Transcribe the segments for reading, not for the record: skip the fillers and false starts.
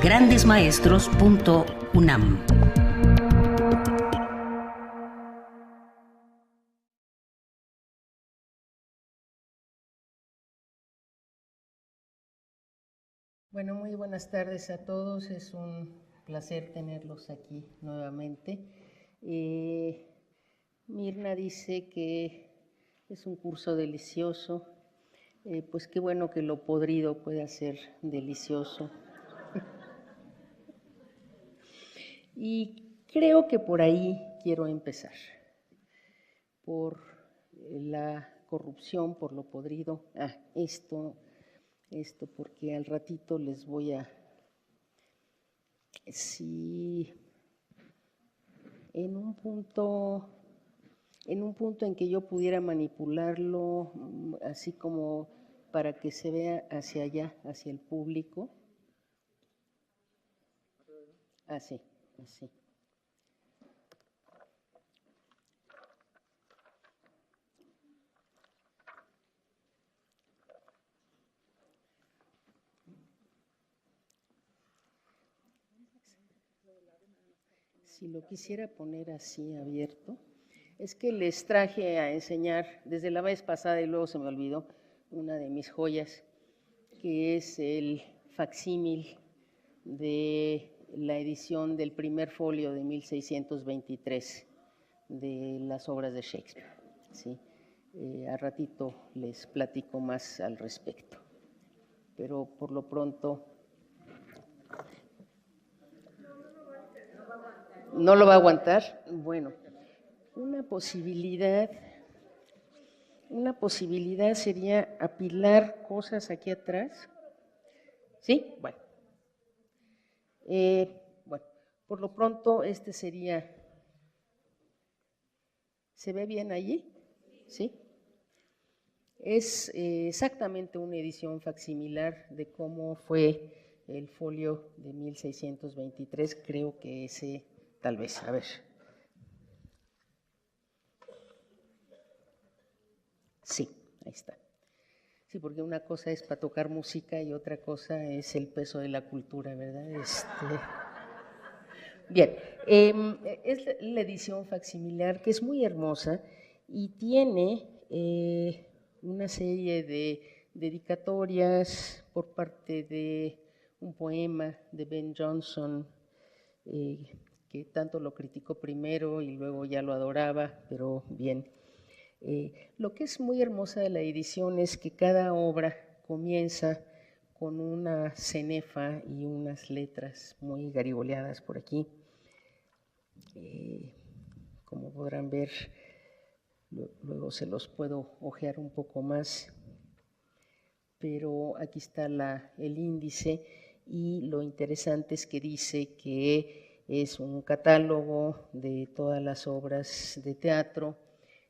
grandesmaestros.unam. Bueno, muy buenas tardes a todos. Es un placer tenerlos aquí nuevamente. Mirna dice que es un curso delicioso. Pues qué bueno que lo podrido pueda ser delicioso. Y creo que por ahí quiero empezar. Por la corrupción, por lo podrido. Esto, porque al ratito les voy a... Si en un punto en que yo pudiera manipularlo, así como para que se vea hacia allá, hacia el público. Así. Si lo quisiera poner así abierto, es que les traje a enseñar, desde la vez pasada y luego se me olvidó, una de mis joyas, que es el facsímil de la edición del primer folio de 1623 de las obras de Shakespeare. ¿Sí? A ratito les platico más al respecto, pero por lo pronto... ¿No lo va a aguantar? Bueno, una posibilidad sería apilar cosas aquí atrás. ¿Sí? Bueno. Bueno, por lo pronto este sería... ¿Se ve bien allí? ¿Sí? Es exactamente una edición facsimilar de cómo fue el folio de 1623. Creo que ese, tal vez, a ver. Sí, ahí está. Sí, porque una cosa es para tocar música y otra cosa es el peso de la cultura, ¿verdad? Bien, es la edición facsimilar que es muy hermosa y tiene una serie de dedicatorias por parte de un poema de Ben Jonson, que tanto lo criticó primero y luego ya lo adoraba, pero bien. Lo que es muy hermosa de la edición es que cada obra comienza con una cenefa y unas letras muy garigoleadas por aquí. Como podrán ver, luego se los puedo hojear un poco más, pero aquí está el índice y lo interesante es que dice que es un catálogo de todas las obras de teatro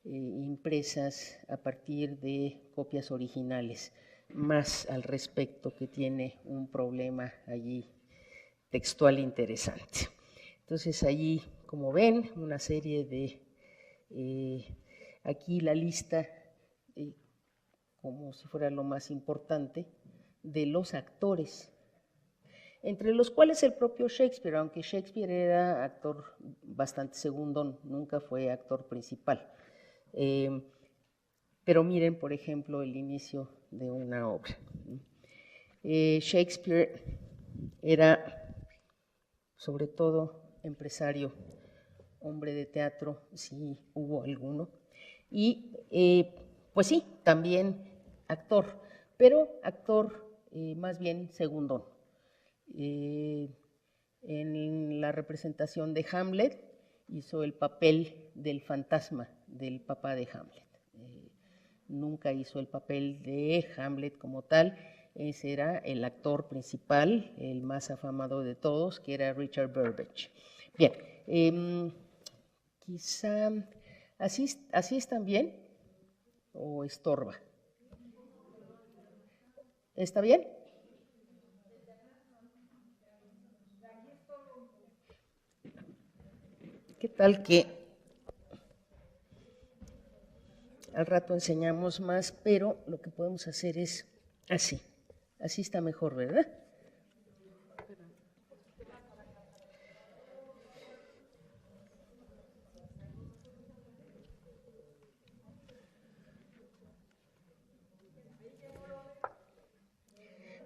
impresas a partir de copias originales, más al respecto que tiene un problema allí textual interesante. Entonces allí, como ven, una serie de, aquí la lista, como si fuera lo más importante, de los actores, entre los cuales el propio Shakespeare, aunque Shakespeare era actor bastante segundón, nunca fue actor principal. Pero miren, por ejemplo, el inicio de una obra. Shakespeare era, sobre todo, empresario, hombre de teatro, si hubo alguno, y pues sí, también actor, pero actor más bien segundón. En la representación de Hamlet hizo el papel del fantasma del papá de Hamlet. Nunca hizo el papel de Hamlet como tal. Ese era el actor principal, el más afamado de todos, que era Richard Burbage. Bien, quizá así están bien o estorba. ¿Está bien? ¿Qué tal que al rato enseñamos más, pero lo que podemos hacer es así. Así está mejor, ¿verdad?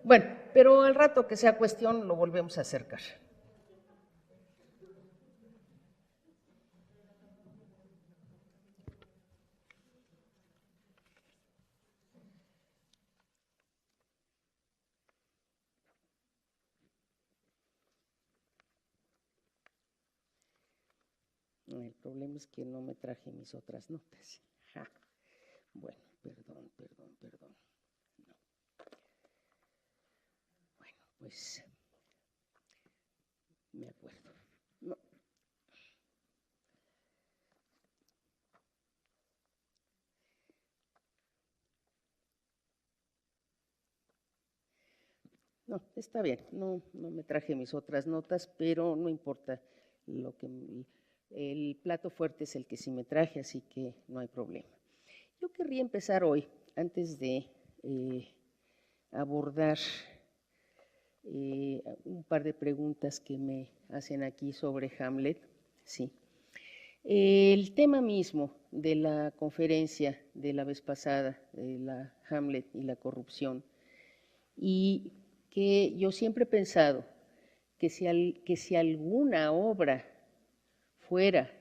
Bueno, pero al rato que sea cuestión lo volvemos a acercar. El problema es que no me traje mis otras notas. Ja. Bueno, perdón. No. Bueno, pues me acuerdo. No. No, está bien, no me traje mis otras notas, pero no importa, el plato fuerte es el que sí me traje, así que no hay problema. Yo querría empezar hoy, antes de abordar un par de preguntas que me hacen aquí sobre Hamlet, sí. El tema mismo de la conferencia de la vez pasada, de la Hamlet y la corrupción, y que yo siempre he pensado que si alguna obra fuera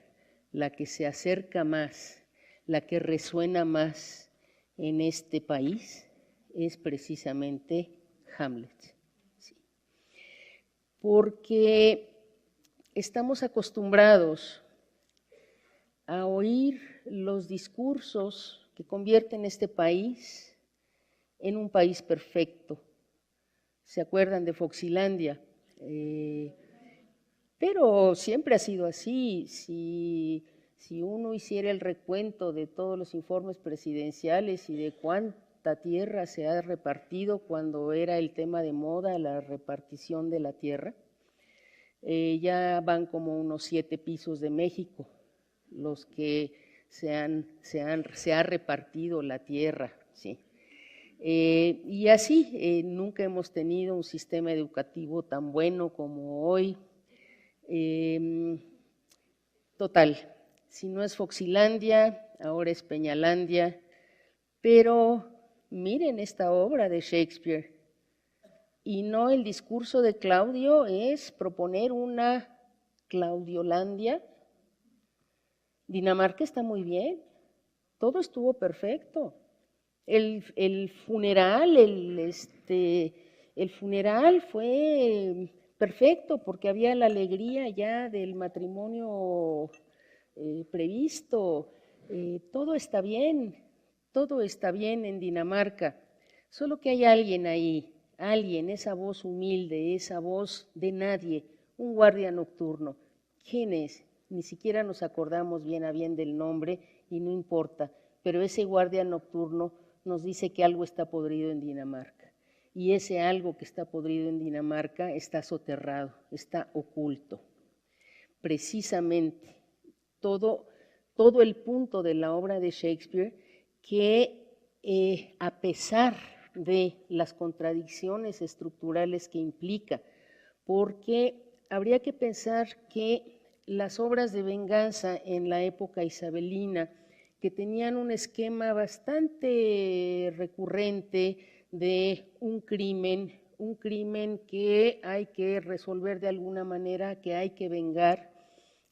la que se acerca más, la que resuena más en este país, es precisamente Hamlet. Sí. Porque estamos acostumbrados a oír los discursos que convierten este país en un país perfecto. ¿Se acuerdan de Foxilandia? Pero siempre ha sido así. Si uno hiciera el recuento de todos los informes presidenciales y de cuánta tierra se ha repartido cuando era el tema de moda, la repartición de la tierra, ya van como unos 7 pisos de México los que se ha repartido la tierra, ¿sí? Y así, nunca hemos tenido un sistema educativo tan bueno como hoy. Total, si no es Foxilandia, ahora es Peñalandia, pero miren esta obra de Shakespeare, y no el discurso de Claudio es proponer una Claudiolandia. Dinamarca está muy bien, todo estuvo perfecto. El funeral fue perfecto porque había la alegría ya del matrimonio previsto. Todo está bien en Dinamarca, solo que hay alguien ahí, esa voz humilde, esa voz de nadie, un guardia nocturno. ¿Quién es? Ni siquiera nos acordamos bien a bien del nombre y no importa, pero ese guardia nocturno nos dice que algo está podrido en Dinamarca. Y ese algo que está podrido en Dinamarca está soterrado, está oculto. Precisamente todo el punto de la obra de Shakespeare, que a pesar de las contradicciones estructurales que implica, porque habría que pensar que las obras de venganza en la época isabelina, que tenían un esquema bastante recurrente de un crimen que hay que resolver de alguna manera, que hay que vengar,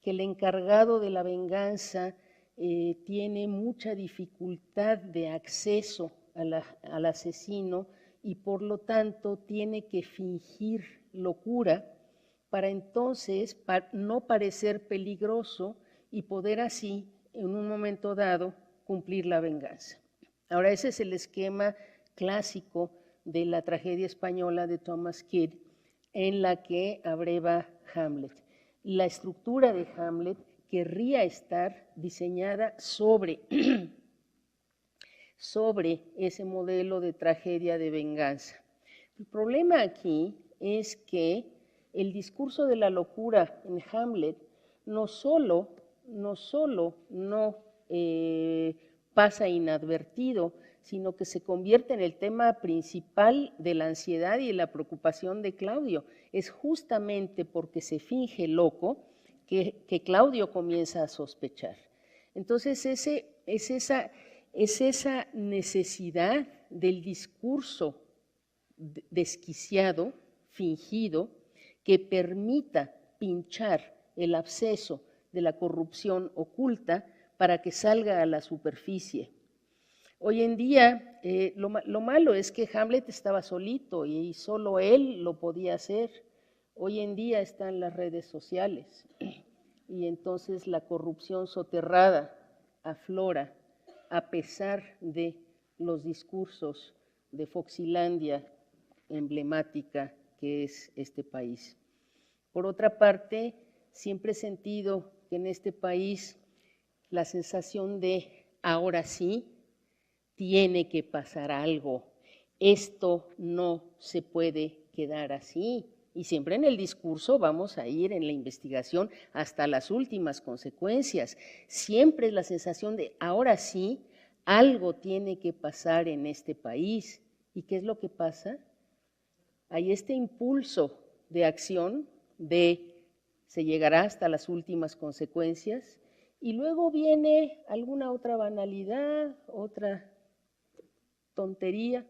que el encargado de la venganza tiene mucha dificultad de acceso al asesino y por lo tanto tiene que fingir locura para entonces no parecer peligroso y poder así, en un momento dado, cumplir la venganza. Ahora, ese es el esquema clásico de la tragedia española de Thomas Kidd, en la que abreva Hamlet. La estructura de Hamlet querría estar diseñada sobre ese modelo de tragedia de venganza. El problema aquí es que el discurso de la locura en Hamlet no solo no pasa inadvertido, sino que se convierte en el tema principal de la ansiedad y de la preocupación de Claudio. Es justamente porque se finge loco que Claudio comienza a sospechar. Entonces, es esa necesidad del discurso desquiciado, fingido, que permita pinchar el absceso de la corrupción oculta para que salga a la superficie. Hoy en día, lo malo es que Hamlet estaba solito y solo él lo podía hacer. Hoy en día están las redes sociales y entonces la corrupción soterrada aflora a pesar de los discursos de Foxilandia emblemática que es este país. Por otra parte, siempre he sentido que en este país la sensación de ahora sí, tiene que pasar algo, esto no se puede quedar así. Y siempre en el discurso vamos a ir en la investigación hasta las últimas consecuencias. Siempre es la sensación de ahora sí, algo tiene que pasar en este país. ¿Y qué es lo que pasa? Hay este impulso de acción de se llegará hasta las últimas consecuencias y luego viene alguna otra banalidad, otra tontería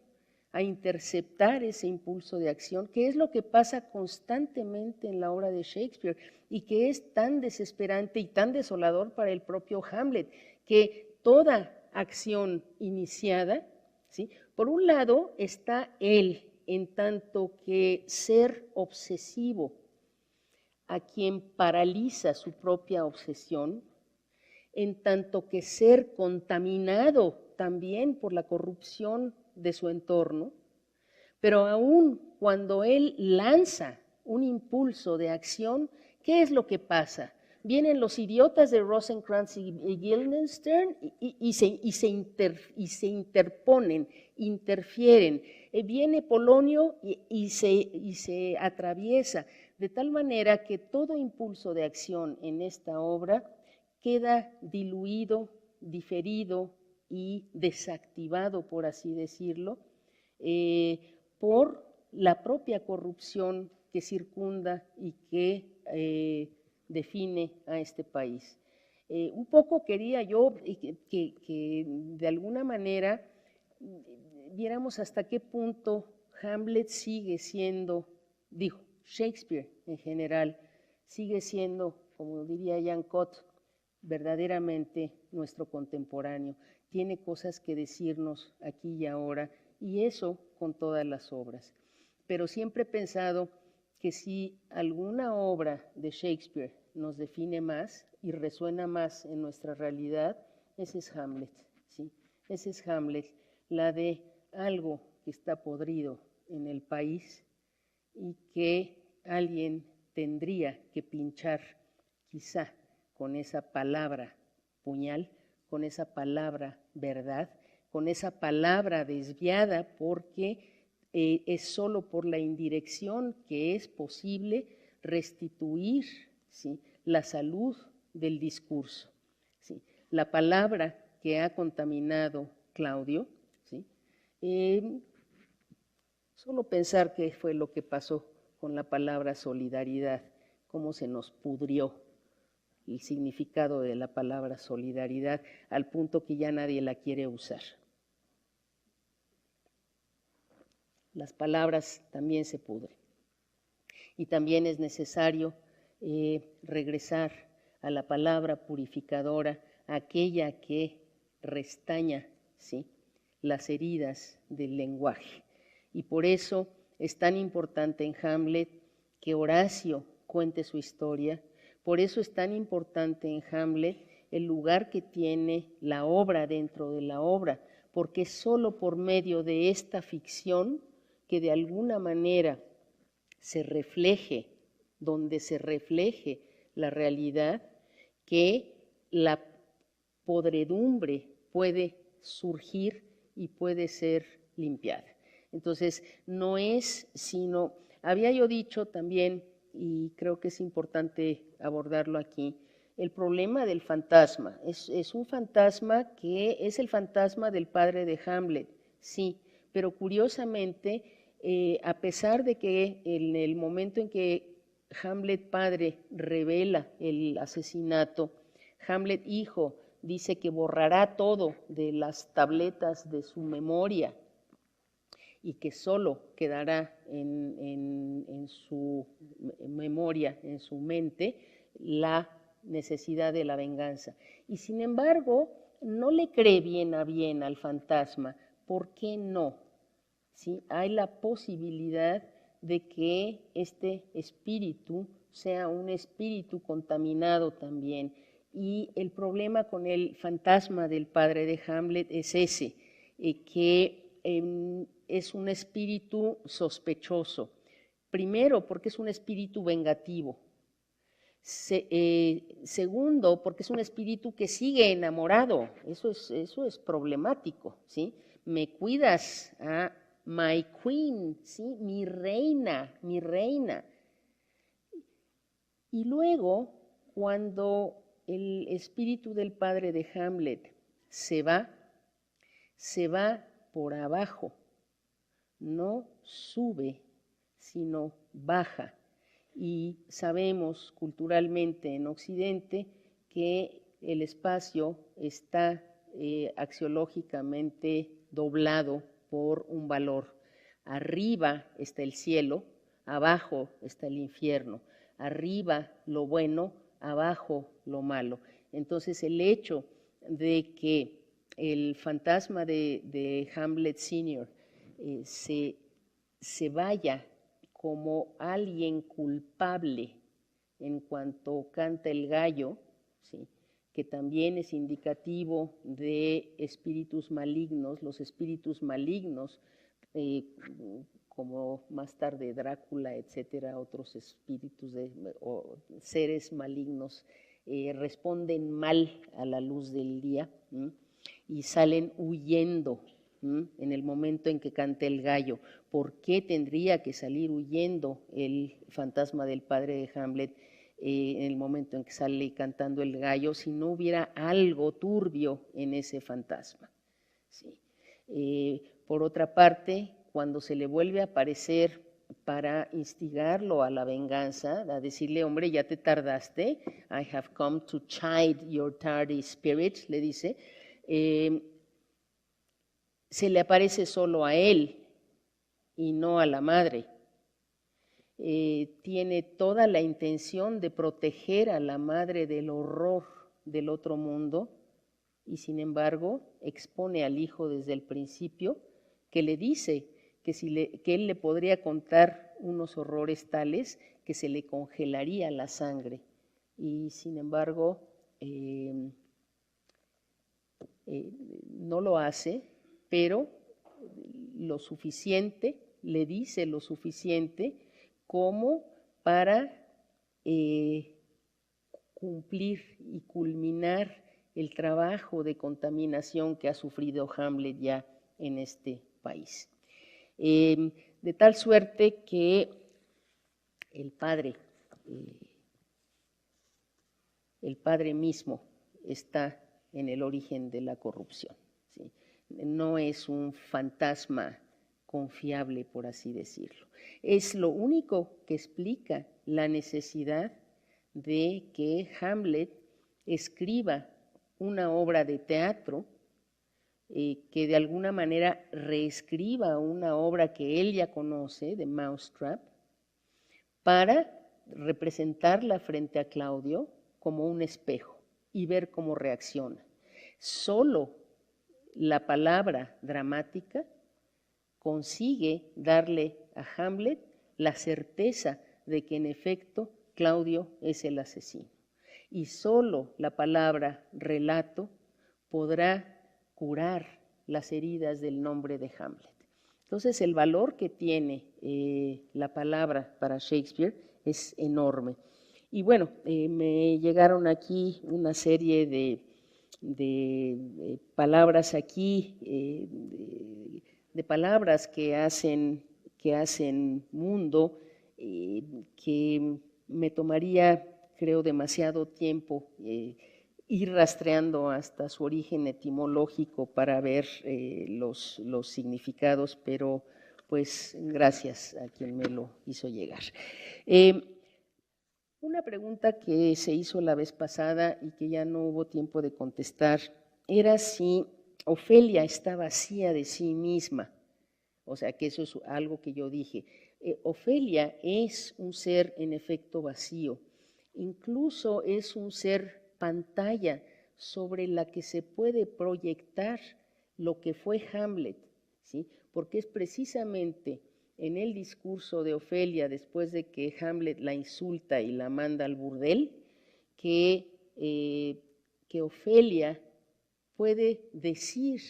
a interceptar ese impulso de acción, que es lo que pasa constantemente en la obra de Shakespeare y que es tan desesperante y tan desolador para el propio Hamlet, que toda acción iniciada, ¿sí? Por un lado está él, en tanto que ser obsesivo, a quien paraliza su propia obsesión, en tanto que ser contaminado también por la corrupción de su entorno, pero aún cuando él lanza un impulso de acción, ¿qué es lo que pasa? Vienen los idiotas de Rosencrantz y Guildenstern y se interponen, interfieren. Viene Polonio y se atraviesa, de tal manera que todo impulso de acción en esta obra queda diluido, diferido y desactivado, por así decirlo, por la propia corrupción que circunda y que define a este país. Un poco quería yo que de alguna manera viéramos hasta qué punto Hamlet sigue siendo, digo, Shakespeare en general, sigue siendo, como diría Jean Cot, verdaderamente nuestro contemporáneo. Tiene cosas que decirnos aquí y ahora, y eso con todas las obras. Pero siempre he pensado que si alguna obra de Shakespeare nos define más y resuena más en nuestra realidad, ese es Hamlet, ¿sí? Ese es Hamlet, la de algo que está podrido en el país y que alguien tendría que pinchar, quizá con esa palabra puñal, con esa palabra verdad, con esa palabra desviada, porque es solo por la indirección que es posible restituir, ¿sí?, la salud del discurso. ¿Sí? La palabra que ha contaminado Claudio, ¿sí? Solo pensar qué fue lo que pasó con la palabra solidaridad, cómo se nos pudrió el significado de la palabra solidaridad al punto que ya nadie la quiere usar. Las palabras también se pudren. Y también es necesario regresar a la palabra purificadora, aquella que restaña, ¿sí?, las heridas del lenguaje. Y por eso es tan importante en Hamlet que Horacio cuente su historia. Por eso es tan importante en Hamlet el lugar que tiene la obra dentro de la obra, porque es solo por medio de esta ficción que de alguna manera se refleje, donde se refleje la realidad, que la podredumbre puede surgir y puede ser limpiada. Entonces, no es sino, había yo dicho también, y creo que es importante abordarlo aquí, el problema del fantasma. Es un fantasma que es el fantasma del padre de Hamlet, sí, pero curiosamente, a pesar de que en el momento en que Hamlet padre revela el asesinato, Hamlet hijo dice que borrará todo de las tabletas de su memoria y que solo quedará en su memoria, en su mente, la necesidad de la venganza. Y sin embargo, no le cree bien al fantasma. ¿Por qué no? ¿Sí? Hay la posibilidad de que este espíritu sea un espíritu contaminado también. Y el problema con el fantasma del padre de Hamlet es ese, que es un espíritu sospechoso. Primero, porque es un espíritu vengativo. Segundo, porque es un espíritu que sigue enamorado. Eso es problemático, ¿sí? Me cuidas a my queen, ¿sí? Mi reina, mi reina. Y luego, cuando el espíritu del padre de Hamlet se va por abajo, no sube, sino baja. Y sabemos culturalmente en Occidente que el espacio está axiológicamente doblado por un valor. Arriba está el cielo, abajo está el infierno. Arriba lo bueno, abajo lo malo. Entonces el hecho de que el fantasma de Hamlet Sr. Se vaya como alguien culpable en cuanto canta el gallo, ¿sí? Que también es indicativo de espíritus malignos, los espíritus malignos, como más tarde Drácula, etcétera, otros espíritus o seres malignos responden mal a la luz del día y salen huyendo en el momento en que canta el gallo. ¿Por qué tendría que salir huyendo el fantasma del padre de Hamlet en el momento en que sale cantando el gallo si no hubiera algo turbio en ese fantasma? ¿Sí? Por otra parte, cuando se le vuelve a aparecer para instigarlo a la venganza, a decirle, hombre, ya te tardaste, I have come to chide your tardy spirit, le dice, se le aparece solo a él y no a la madre. Tiene toda la intención de proteger a la madre del horror del otro mundo y sin embargo expone al hijo desde el principio que le dice que él le podría contar unos horrores tales que se le congelaría la sangre y sin embargo no lo hace, pero lo suficiente, le dice lo suficiente como para cumplir y culminar el trabajo de contaminación que ha sufrido Hamlet ya en este país. De tal suerte que el padre mismo está en el origen de la corrupción, ¿sí? No es un fantasma confiable, por así decirlo. Es lo único que explica la necesidad de que Hamlet escriba una obra de teatro que de alguna manera reescriba una obra que él ya conoce, de Mousetrap, para representarla frente a Claudio como un espejo y ver cómo reacciona. Solo la palabra dramática consigue darle a Hamlet la certeza de que en efecto Claudio es el asesino. Y solo la palabra relato podrá curar las heridas del nombre de Hamlet. Entonces el valor que tiene la palabra para Shakespeare es enorme. Y bueno, me llegaron aquí una serie de palabras aquí, de palabras que hacen mundo, que me tomaría, creo, demasiado tiempo ir rastreando hasta su origen etimológico para ver los significados, pero pues gracias a quien me lo hizo llegar. Una pregunta que se hizo la vez pasada y que ya no hubo tiempo de contestar era si Ofelia está vacía de sí misma O sea, que eso es algo que yo dije. Ofelia es un ser en efecto vacío, incluso es un ser pantalla sobre la que se puede proyectar lo que fue Hamlet, ¿sí? Porque es precisamente en el discurso de Ofelia, después de que Hamlet la insulta y la manda al burdel, que Ofelia puede decir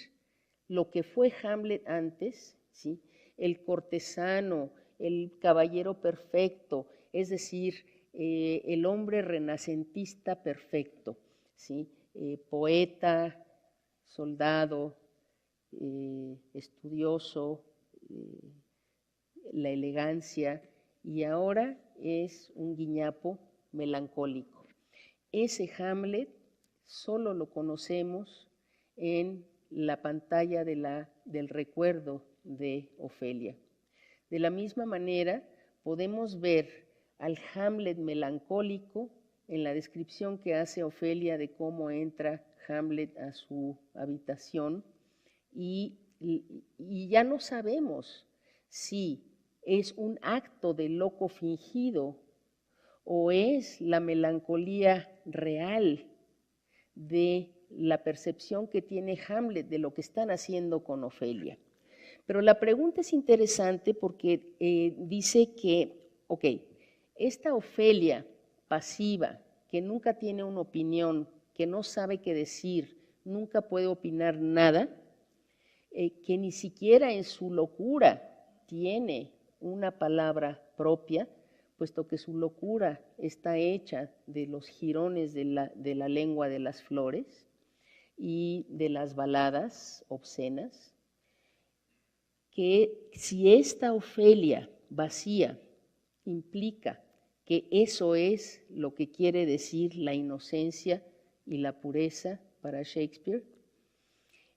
lo que fue Hamlet antes, ¿sí? El cortesano, el caballero perfecto, es decir, el hombre renacentista perfecto, ¿sí? Poeta, soldado, estudioso, la elegancia, y ahora es un guiñapo melancólico. Ese Hamlet solo lo conocemos en la pantalla del recuerdo de Ofelia. De la misma manera, podemos ver al Hamlet melancólico en la descripción que hace Ofelia de cómo entra Hamlet a su habitación y ya no sabemos si es un acto de loco fingido o es la melancolía real de la percepción que tiene Hamlet de lo que están haciendo con Ofelia. Pero la pregunta es interesante porque dice que, ok, esta Ofelia pasiva, que nunca tiene una opinión, que no sabe qué decir, nunca puede opinar nada, que ni siquiera en su locura tiene una palabra propia, puesto que su locura está hecha de los jirones de la lengua de las flores y de las baladas obscenas, que si esta Ofelia vacía implica que eso es lo que quiere decir la inocencia y la pureza para Shakespeare,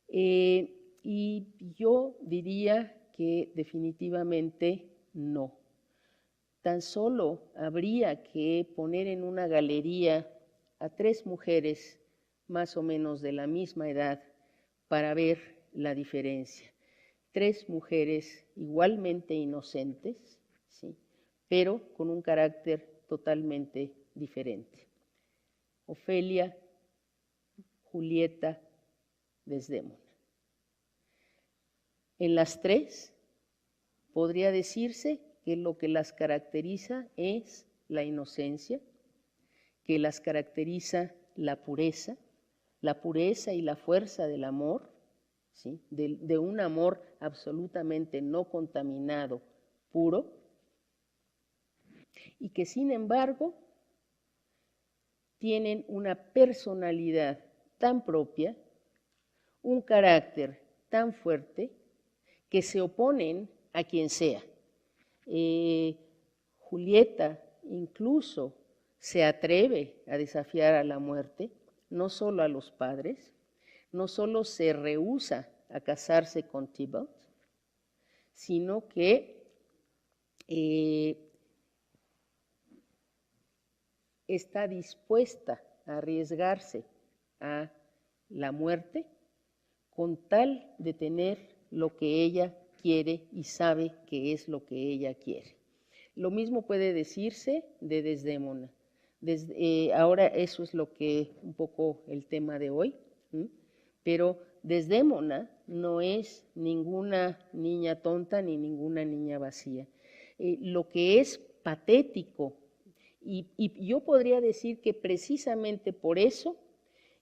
y yo diría que definitivamente no. Tan solo habría que poner en una galería a 3 mujeres más o menos de la misma edad para ver la diferencia. 3 mujeres igualmente inocentes, ¿sí? Pero con un carácter totalmente diferente. Ofelia, Julieta, Desdémona. En las 3 podría decirse que lo que las caracteriza es la inocencia, que las caracteriza la pureza y la fuerza del amor, ¿sí? de un amor absolutamente no contaminado, puro, y que sin embargo tienen una personalidad tan propia, un carácter tan fuerte, que se oponen a quien sea. Julieta incluso se atreve a desafiar a la muerte, no solo a los padres, no solo se rehúsa a casarse con Tybalt, sino que está dispuesta a arriesgarse a la muerte con tal de tener lo que ella quiere y sabe que es lo que ella quiere. Lo mismo puede decirse de Desdémona. Ahora eso es lo que un poco el tema de hoy, ¿sí? Pero Desdémona no es ninguna niña tonta ni ninguna niña vacía. Lo que es patético, y yo podría decir que precisamente por eso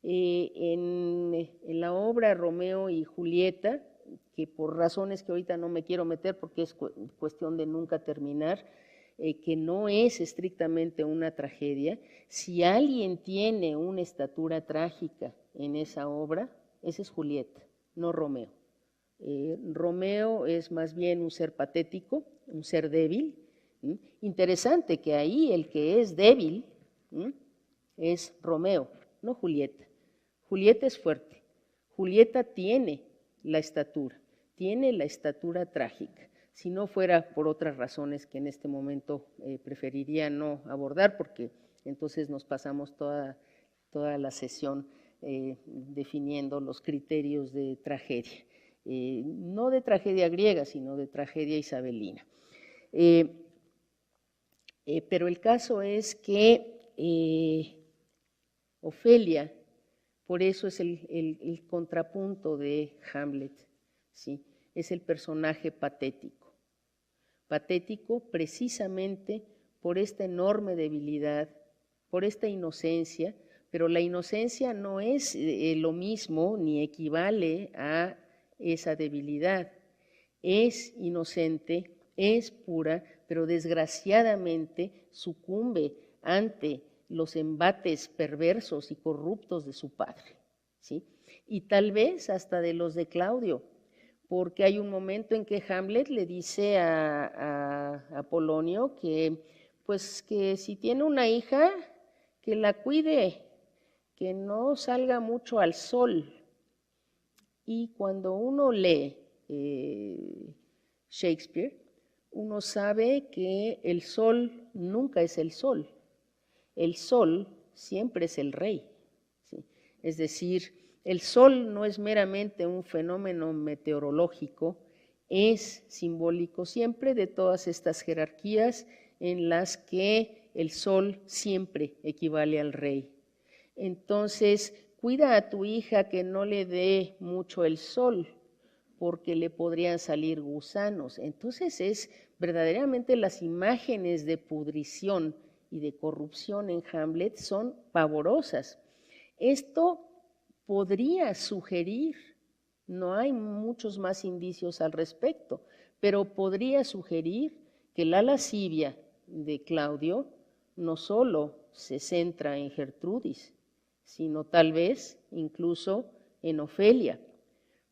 en la obra Romeo y Julieta, que por razones que ahorita no me quiero meter porque es cuestión de nunca terminar, que no es estrictamente una tragedia, si alguien tiene una estatura trágica en esa obra, esa es Julieta, no Romeo. Romeo es más bien un ser patético, un ser débil. Interesante que ahí el que es débil es Romeo, no Julieta. Julieta es fuerte. Julieta tiene la estatura trágica. Si no fuera por otras razones que en este momento preferiría no abordar, porque entonces nos pasamos toda la sesión definiendo los criterios de tragedia. no de tragedia griega, sino de tragedia isabelina. Pero el caso es que Ofelia, por eso es el contrapunto de Hamlet, ¿sí? Es el personaje patético. Patético precisamente por esta enorme debilidad, por esta inocencia, pero la inocencia no es lo mismo ni equivale a esa debilidad. Es inocente, es pura, pero desgraciadamente sucumbe ante los embates perversos y corruptos de su padre, ¿sí? Y tal vez hasta de los de Claudio, porque hay un momento en que Hamlet le dice a Polonio que, pues, que si tiene una hija, que la cuide, que no salga mucho al sol. Y cuando uno lee Shakespeare, uno sabe que el sol nunca es el sol siempre es el rey, ¿sí? Es decir, el sol no es meramente un fenómeno meteorológico, es simbólico siempre de todas estas jerarquías en las que el sol siempre equivale al rey. Entonces, cuida a tu hija que no le dé mucho el sol, porque le podrían salir gusanos. Entonces es verdaderamente las imágenes de pudrición y de corrupción en Hamlet son pavorosas. Esto podría sugerir, no hay muchos más indicios al respecto, pero podría sugerir que la lascivia de Claudio no solo se centra en Gertrudis, sino tal vez incluso en Ofelia,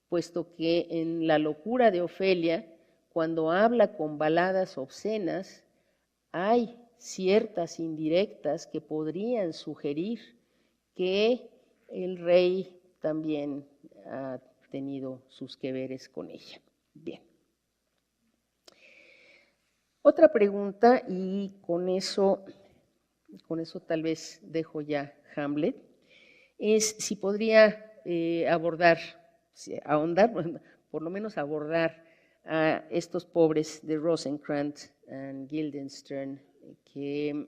puesto que en la locura de Ofelia, cuando habla con baladas obscenas, hay ciertas indirectas que podrían sugerir que el rey también ha tenido sus que veres con ella. Bien. Otra pregunta, y con eso tal vez dejo ya Hamlet, es si podría ahondar, por lo menos abordar a estos pobres de Rosencrantz y Guildenstern, que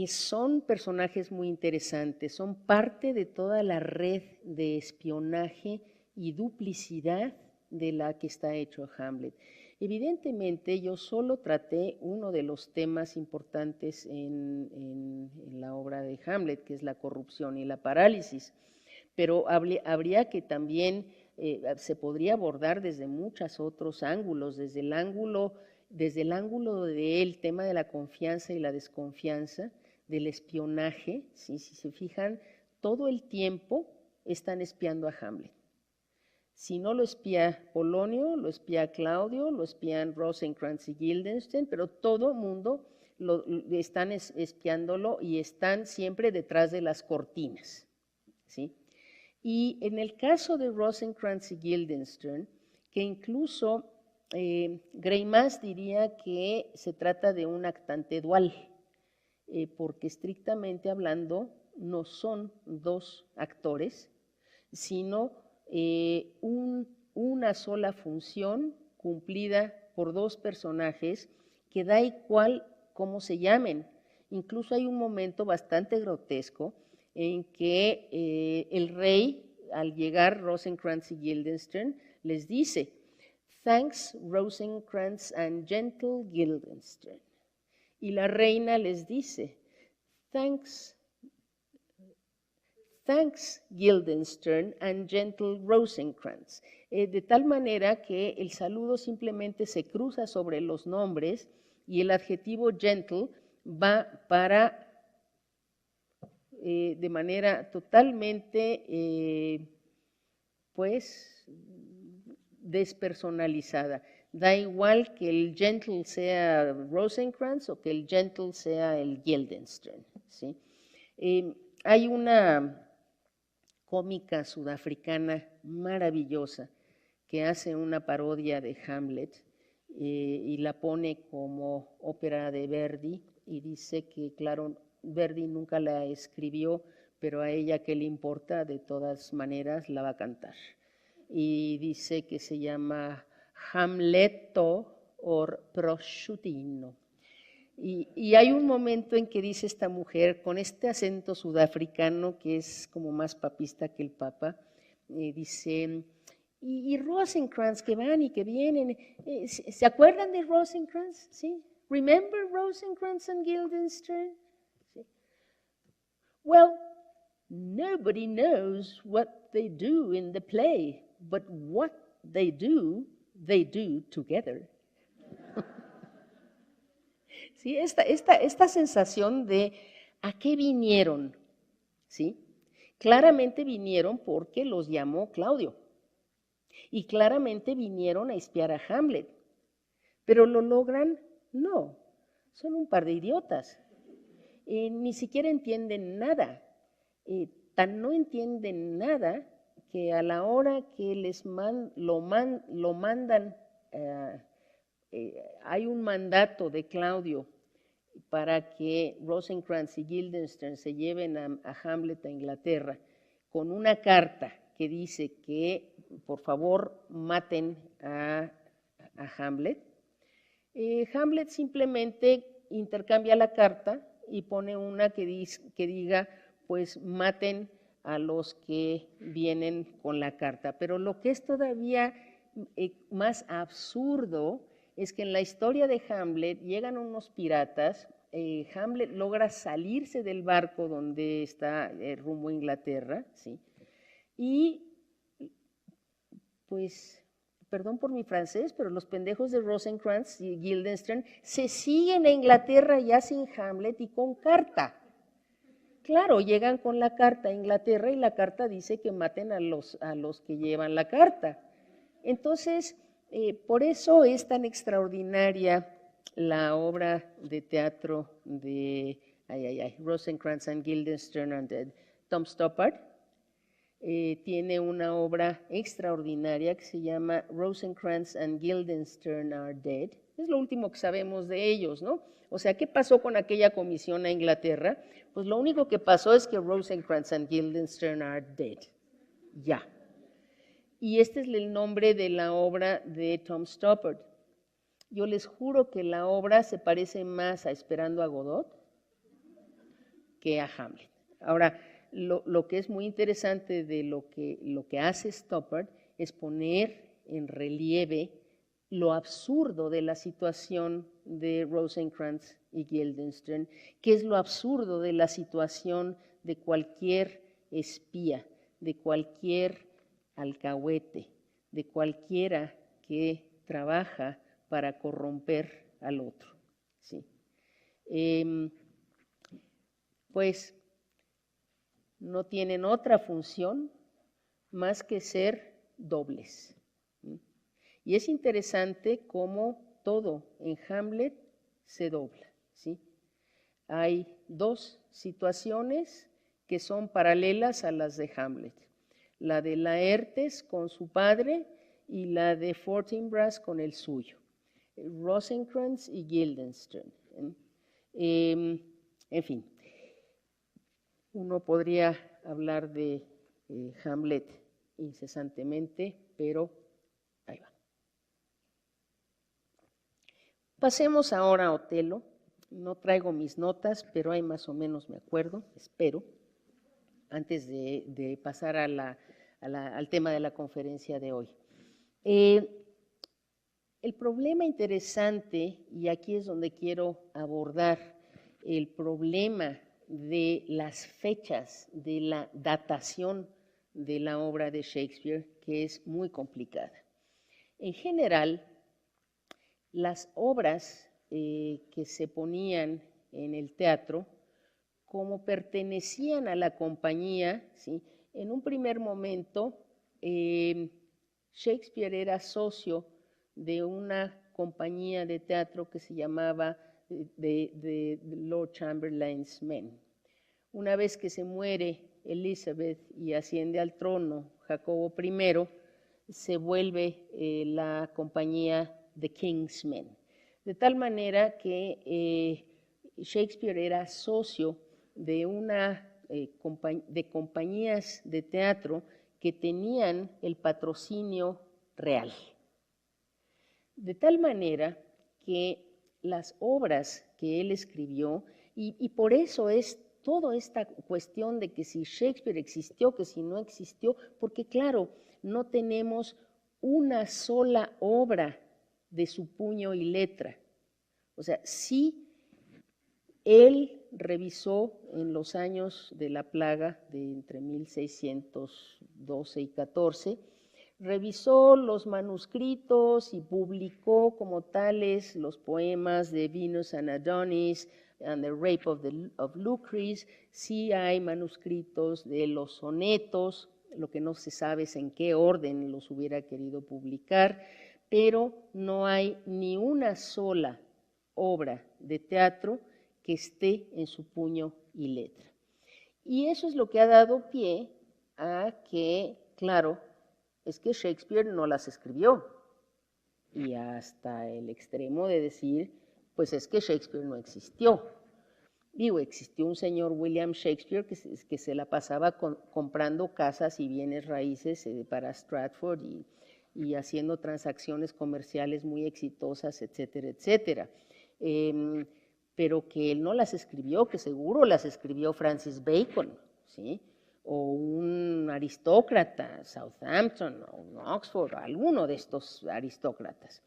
son personajes muy interesantes, son parte de toda la red de espionaje y duplicidad de la que está hecho Hamlet. Evidentemente, yo solo traté uno de los temas importantes en la obra de Hamlet, que es la corrupción y la parálisis, pero habría que también, se podría abordar desde muchos otros ángulos, desde el ángulo del tema de la confianza y la desconfianza, del espionaje. Si se fijan, todo el tiempo están espiando a Hamlet. Si no lo espía Polonio, lo espía Claudio, lo espían Rosencrantz y Guildenstern, pero todo el mundo están espiándolo y están siempre detrás de las cortinas, ¿sí? Y en el caso de Rosencrantz y Guildenstern, que incluso Greimas diría que se trata de un actante dual, porque estrictamente hablando no son dos actores, sino una sola función cumplida por dos personajes que da igual cómo se llamen. Incluso hay un momento bastante grotesco en que el rey, al llegar Rosencrantz y Guildenstern, les dice: "Thanks, Rosencrantz and gentle Guildenstern". Y la reina les dice: "Thanks, Guildenstern and gentle Rosencrantz". De tal manera que el saludo simplemente se cruza sobre los nombres y el adjetivo gentle va para, de manera totalmente, pues, despersonalizada. Da igual que el gentle sea Rosencrantz o que el gentle sea el Guildenstern, ¿sí? Hay una cómica sudafricana maravillosa que hace una parodia de Hamlet y la pone como ópera de Verdi, y dice que, claro, Verdi nunca la escribió, pero a ella qué le importa, de todas maneras la va a cantar. y dice que se llama Hamleto or prosciutino. Y hay un momento en que dice esta mujer, con este acento sudafricano que es como más papista que el Papa, dice, y Rosencrantz que van y que vienen, ¿se acuerdan de Rosencrantz? ¿Sí? Remember Rosencrantz and Guildenstern? ¿Sí? Well, nobody knows what they do in the play, but what they do together. ¿Sí? Esta sensación de ¿a qué vinieron? ¿Sí? Claramente vinieron porque los llamó Claudio. Y claramente vinieron a espiar a Hamlet. ¿Pero lo logran? No. Son un par de idiotas. Ni siquiera entienden nada. Tan no entienden nada que a la hora que lo mandan, hay un mandato de Claudio para que Rosencrantz y Guildenstern se lleven a Hamlet a Inglaterra con una carta que dice que por favor maten a Hamlet. Hamlet simplemente intercambia la carta y pone una que diga pues maten a los que vienen con la carta. Pero lo que es todavía más absurdo es que en la historia de Hamlet llegan unos piratas, Hamlet logra salirse del barco donde está rumbo a Inglaterra, ¿sí? Y pues, perdón por mi francés, pero los pendejos de Rosencrantz y Guildenstern se siguen a Inglaterra ya sin Hamlet y con carta. Claro, llegan con la carta a Inglaterra y la carta dice que maten a los que llevan la carta. Entonces, por eso es tan extraordinaria la obra de teatro de Rosencrantz and Guildenstern and Tom Stoppard. Tiene una obra extraordinaria que se llama Rosencrantz and Guildenstern Are Dead. Es lo último que sabemos de ellos, ¿no? O sea, ¿qué pasó con aquella comisión a Inglaterra? Pues lo único que pasó es que Rosencrantz and Guildenstern are dead. Ya. Y este es el nombre de la obra de Tom Stoppard. Yo les juro que la obra se parece más a Esperando a Godot que a Hamlet. Ahora, lo que es muy interesante de lo que hace Stoppard es poner en relieve lo absurdo de la situación de Rosencrantz y Guildenstern, que es lo absurdo de la situación de cualquier espía, de cualquier alcahuete, de cualquiera que trabaja para corromper al otro. ¿Sí? Pues no tienen otra función más que ser dobles. Y es interesante cómo todo en Hamlet se dobla, ¿sí? Hay dos situaciones que son paralelas a las de Hamlet. La de Laertes con su padre y la de Fortinbras con el suyo. Rosencrantz y Guildenstern. En fin, uno podría hablar de Hamlet incesantemente, pero ahí va. Pasemos ahora a Otelo. No traigo mis notas, pero ahí más o menos me acuerdo, espero, antes de pasar al tema de la conferencia de hoy. El problema interesante, y aquí es donde quiero abordar el problema de las fechas de la datación de la obra de Shakespeare, que es muy complicada. En general, las obras que se ponían en el teatro, como pertenecían a la compañía, ¿sí? En un primer momento, Shakespeare era socio de una compañía de teatro que se llamaba de Lord Chamberlain's Men. Una vez que se muere Elizabeth y asciende al trono Jacobo I, se vuelve la compañía The King's Men. De tal manera que Shakespeare era socio de una de compañías de teatro que tenían el patrocinio real. De tal manera que las obras que él escribió, y por eso es toda esta cuestión de que si Shakespeare existió, que si no existió, porque claro, no tenemos una sola obra de su puño y letra. O sea, sí, él revisó en los años de la plaga de entre 1612 y 14, revisó los manuscritos y publicó como tales los poemas de Venus and Adonis and the Rape of Lucrece. Sí hay manuscritos de los sonetos, lo que no se sabe es en qué orden los hubiera querido publicar, pero no hay ni una sola obra de teatro que esté en su puño y letra. Y eso es lo que ha dado pie a que, claro, es que Shakespeare no las escribió, y hasta el extremo de decir, pues es que Shakespeare no existió. Digo, existió un señor William Shakespeare que se la pasaba comprando casas y bienes raíces para Stratford y haciendo transacciones comerciales muy exitosas, etcétera, etcétera. Pero que él no las escribió, que seguro las escribió Francis Bacon, ¿sí? O un aristócrata, Southampton o Oxford, o alguno de estos aristócratas.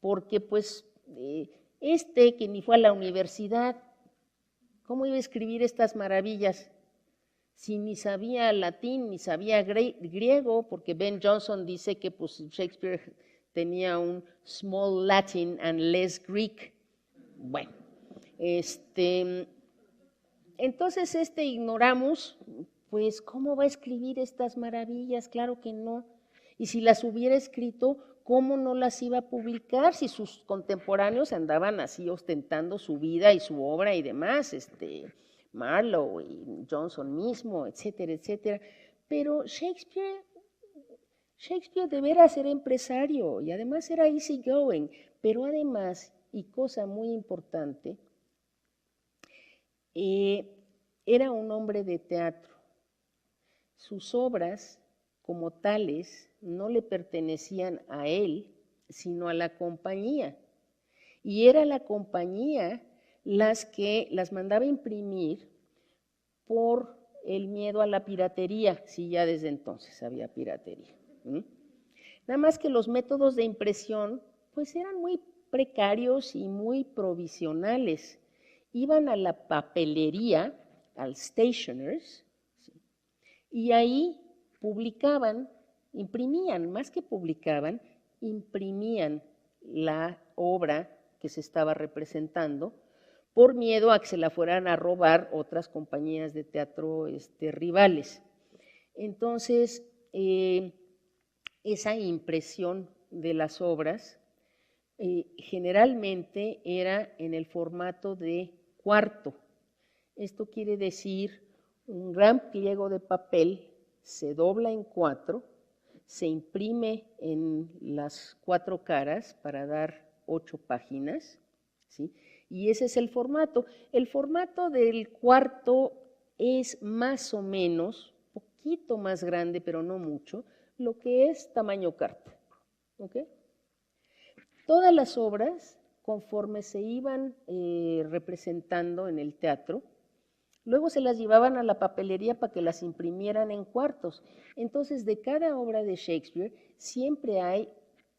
Porque pues que ni fue a la universidad, ¿cómo iba a escribir estas maravillas? Si ni sabía latín, ni sabía griego, porque Ben Jonson dice que pues, Shakespeare tenía un small Latin and less Greek. Bueno, entonces ignoramos, pues, ¿cómo va a escribir estas maravillas? Claro que no. Y si las hubiera escrito, ¿cómo no las iba a publicar si sus contemporáneos andaban así ostentando su vida y su obra y demás, Marlowe y Johnson mismo, etcétera, etcétera? Pero Shakespeare de veras era empresario y además era easygoing, pero además, y cosa muy importante, era un hombre de teatro. Sus obras, como tales, no le pertenecían a él, sino a la compañía. Y era la compañía las que las mandaba imprimir por el miedo a la piratería, si ya desde entonces había piratería. Nada más que los métodos de impresión pues eran muy precarios y muy provisionales. Iban a la papelería, al stationers, ¿sí? Y ahí publicaban, imprimían, más que publicaban, imprimían la obra que se estaba representando por miedo a que se la fueran a robar otras compañías de teatro rivales. Entonces, esa impresión de las obras generalmente era en el formato de cuarto. Esto quiere decir un gran pliego de papel, se dobla en 4, se imprime en las 4 caras para dar 8 páginas, ¿sí? Y ese es el formato. El formato del cuarto es más o menos, poquito más grande, pero no mucho, lo que es tamaño carta. ¿Ok? Todas las obras, conforme se iban representando en el teatro, luego se las llevaban a la papelería para que las imprimieran en cuartos. Entonces, de cada obra de Shakespeare siempre hay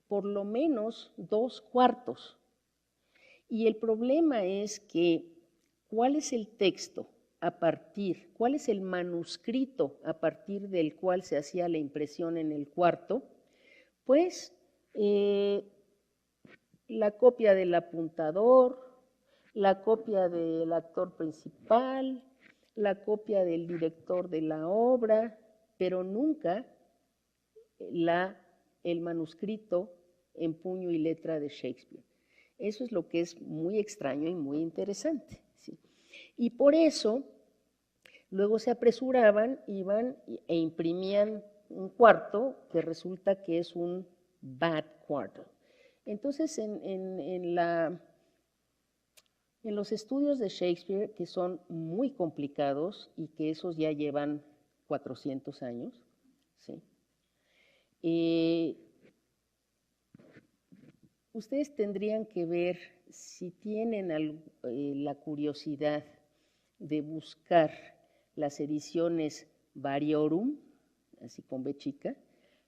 por lo menos 2 cuartos. Y el problema es que, ¿cuál es el texto cuál es el manuscrito a partir del cual se hacía la impresión en el cuarto? Pues la copia del apuntador, la copia del actor principal, la copia del director de la obra, pero nunca el manuscrito en puño y letra de Shakespeare. Eso es lo que es muy extraño y muy interesante, ¿sí? Y por eso, luego se apresuraban, iban e imprimían un cuarto que resulta que es un bad quarto. Entonces, en los estudios de Shakespeare, que son muy complicados y que esos ya llevan 400 años, ¿sí? Ustedes tendrían que ver si tienen la curiosidad de buscar las ediciones Variorum, así con B chica,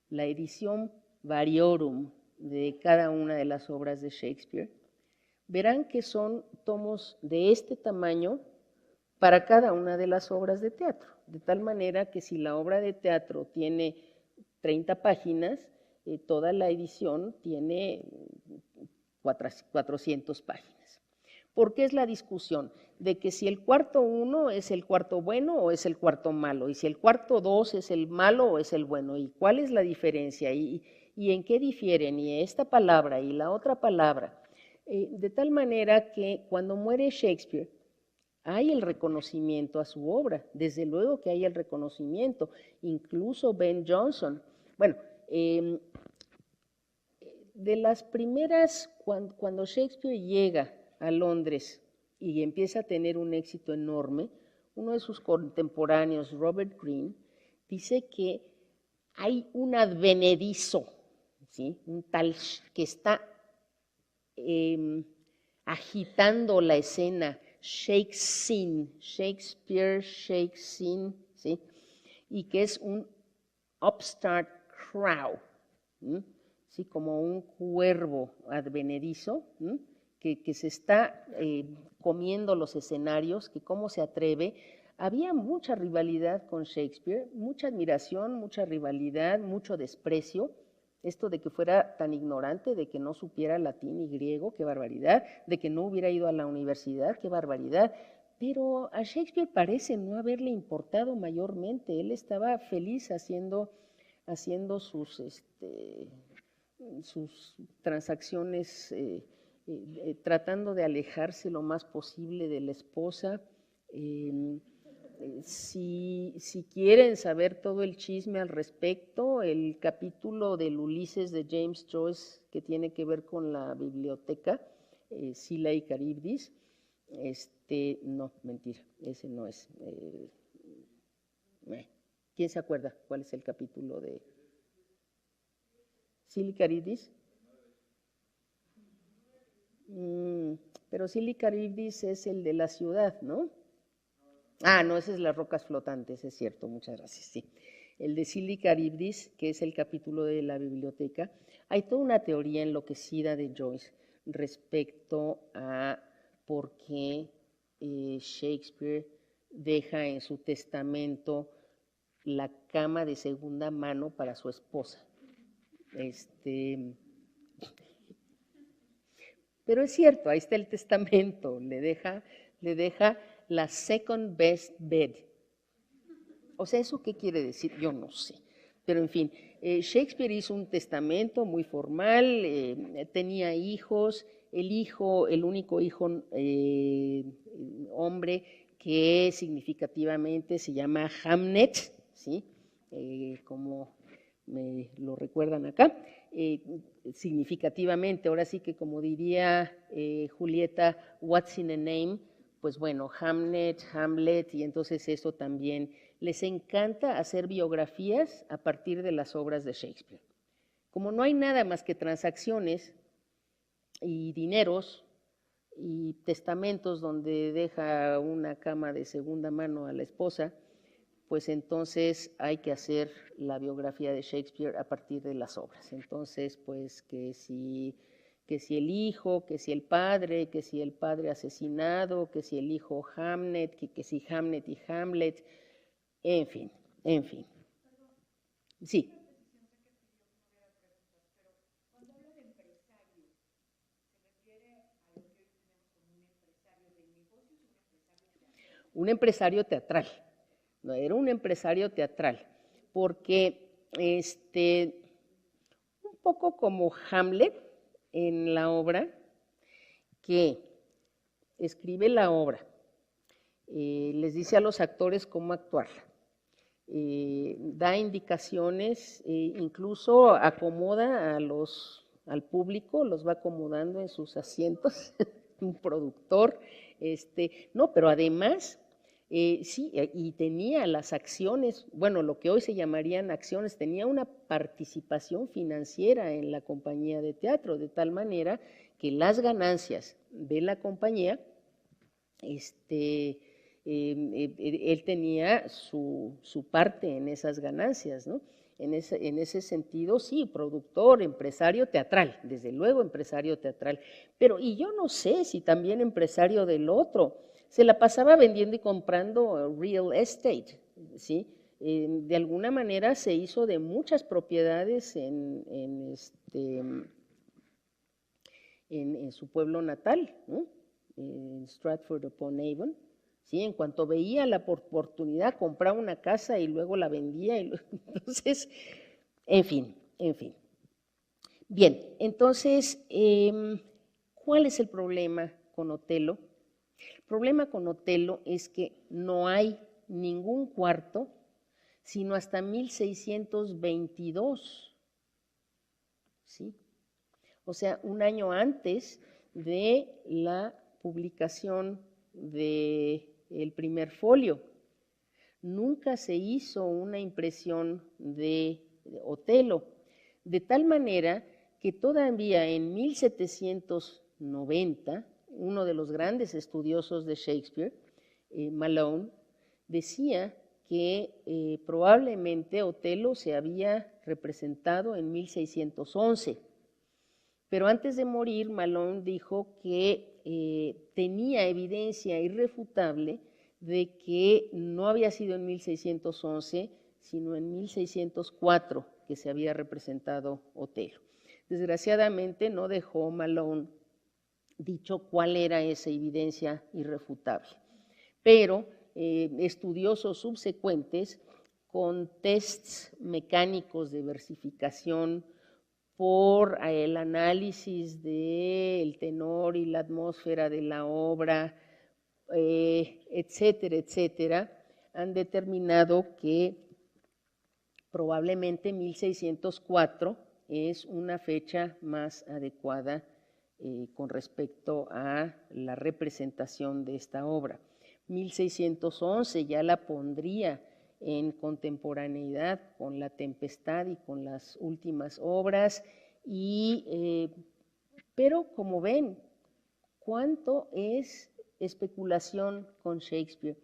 la edición Variorum de cada una de las obras de Shakespeare, verán que son tomos de este tamaño para cada una de las obras de teatro, de tal manera que si la obra de teatro tiene 30 páginas, toda la edición tiene 400 páginas. ¿Por qué es la discusión? De que si el cuarto 1 es el cuarto bueno o es el cuarto malo, y si el cuarto 2 es el malo o es el bueno, y cuál es la diferencia, y en qué difieren, y esta palabra y la otra palabra, de tal manera que cuando muere Shakespeare, hay el reconocimiento a su obra, desde luego que hay el reconocimiento, incluso Ben Jonson. Bueno, de las primeras, cuando Shakespeare llega a Londres y empieza a tener un éxito enorme, uno de sus contemporáneos, Robert Greene, dice que hay un advenedizo, ¿sí? Un tal que está agitando la escena, Shakespeare, ¿sí? Y que es un upstart crow, ¿sí? Como un cuervo advenedizo, que se está comiendo los escenarios, que cómo se atreve. Había mucha rivalidad con Shakespeare, mucha admiración, mucha rivalidad, mucho desprecio. Esto de que fuera tan ignorante, de que no supiera latín y griego, qué barbaridad, de que no hubiera ido a la universidad, qué barbaridad. Pero a Shakespeare parece no haberle importado mayormente. Él estaba feliz haciendo sus transacciones, tratando de alejarse lo más posible de la esposa. Si quieren saber todo el chisme al respecto, el capítulo del Ulises de James Joyce que tiene que ver con la biblioteca, Scylla y Charybdis, no, mentira, ese no es. ¿Quién se acuerda cuál es el capítulo de Scylla y Charybdis? Pero Scylla y Charybdis es el de la ciudad, ¿no? Ah, no, ese es las rocas flotantes, es cierto, muchas gracias, sí. El de Scylla y Charybdis, que es el capítulo de la biblioteca, hay toda una teoría enloquecida de Joyce respecto a por qué Shakespeare deja en su testamento la cama de segunda mano para su esposa. Pero es cierto, ahí está el testamento, le deja la second best bed. O sea, ¿eso qué quiere decir? Yo no sé. Pero en fin, Shakespeare hizo un testamento muy formal, tenía hijos, el único hijo hombre que significativamente se llama Hamnet, ¿sí? Como me lo recuerdan acá, significativamente, ahora sí que como diría Julieta, what's in a name, pues bueno, Hamlet, y entonces eso también, les encanta hacer biografías a partir de las obras de Shakespeare. Como no hay nada más que transacciones y dineros y testamentos donde deja una cama de segunda mano a la esposa, pues entonces hay que hacer la biografía de Shakespeare a partir de las obras. Entonces, pues que si el hijo, que si el padre asesinado, que si el hijo Hamlet, que si Hamlet y Hamlet, en fin. Sí. Un empresario teatral. No, era un empresario teatral, porque un poco como Hamlet en la obra, que escribe la obra, les dice a los actores cómo actuarla, da indicaciones, incluso acomoda al público, los va acomodando en sus asientos, un productor, no, pero además Sí, y tenía las acciones, bueno, lo que hoy se llamarían acciones, tenía una participación financiera en la compañía de teatro, de tal manera que las ganancias de la compañía, él tenía su parte en esas ganancias, ¿no? En ese sentido, sí, productor, empresario teatral, desde luego empresario teatral, pero y yo no sé si también empresario del otro, se la pasaba vendiendo y comprando real estate, ¿sí? De alguna manera se hizo de muchas propiedades en su pueblo natal, ¿no? En Stratford upon Avon. ¿Sí? En cuanto veía la oportunidad, compraba una casa y luego la vendía. Entonces, en fin, en fin. Bien, entonces, ¿cuál es el problema con Otelo? El problema con Otelo es que no hay ningún cuarto sino hasta 1622, ¿sí? O sea, un año antes de la publicación del primer folio. Nunca se hizo una impresión de Otelo, de tal manera que todavía en 1790, uno de los grandes estudiosos de Shakespeare, Malone, decía que probablemente Otelo se había representado en 1611. Pero antes de morir, Malone dijo que tenía evidencia irrefutable de que no había sido en 1611, sino en 1604 que se había representado Otelo. Desgraciadamente no dejó Malone dicho cuál era esa evidencia irrefutable, pero estudiosos subsecuentes con tests mecánicos de versificación por el análisis del tenor y la atmósfera de la obra, etcétera, etcétera, han determinado que probablemente 1604 es una fecha más adecuada con respecto a la representación de esta obra. 1611 ya la pondría en contemporaneidad con La Tempestad y con las últimas obras, pero como ven, ¿cuánto es especulación con Shakespeare?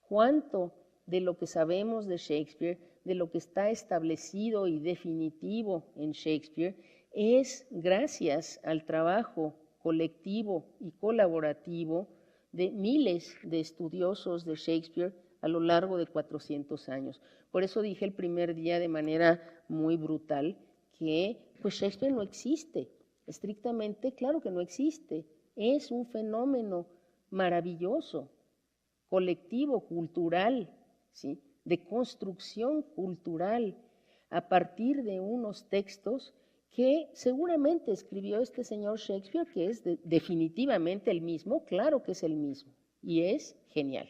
¿Cuánto de lo que sabemos de Shakespeare, de lo que está establecido y definitivo en Shakespeare, es gracias al trabajo colectivo y colaborativo de miles de estudiosos de Shakespeare a lo largo de 400 años? Por eso dije el primer día de manera muy brutal que pues Shakespeare no existe, estrictamente claro que no existe, es un fenómeno maravilloso, colectivo, cultural, ¿sí? De construcción cultural a partir de unos textos que seguramente escribió este señor Shakespeare, que es definitivamente el mismo, claro que es el mismo, y es genial.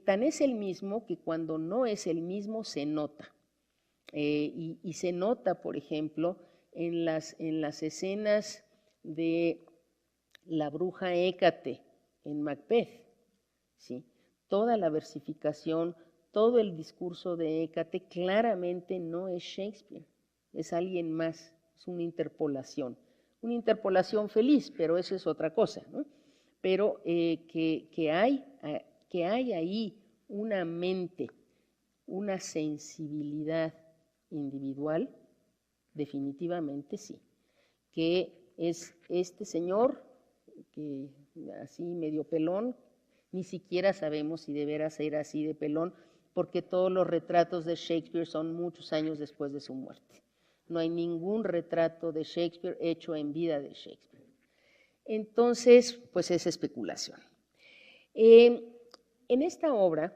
Tan es el mismo que cuando no es el mismo se nota. Y se nota, por ejemplo, en las escenas de la bruja Hécate en Macbeth, ¿sí? Toda la versificación, todo el discurso de Hécate claramente no es Shakespeare, es alguien más, es una interpolación feliz, pero eso es otra cosa, ¿no? Pero que hay ahí una mente, una sensibilidad individual, definitivamente sí, que es este señor, que así medio pelón, ni siquiera sabemos si de veras era así de pelón, porque todos los retratos de Shakespeare son muchos años después de su muerte. No hay ningún retrato de Shakespeare hecho en vida de Shakespeare. Entonces, pues es especulación. En esta obra,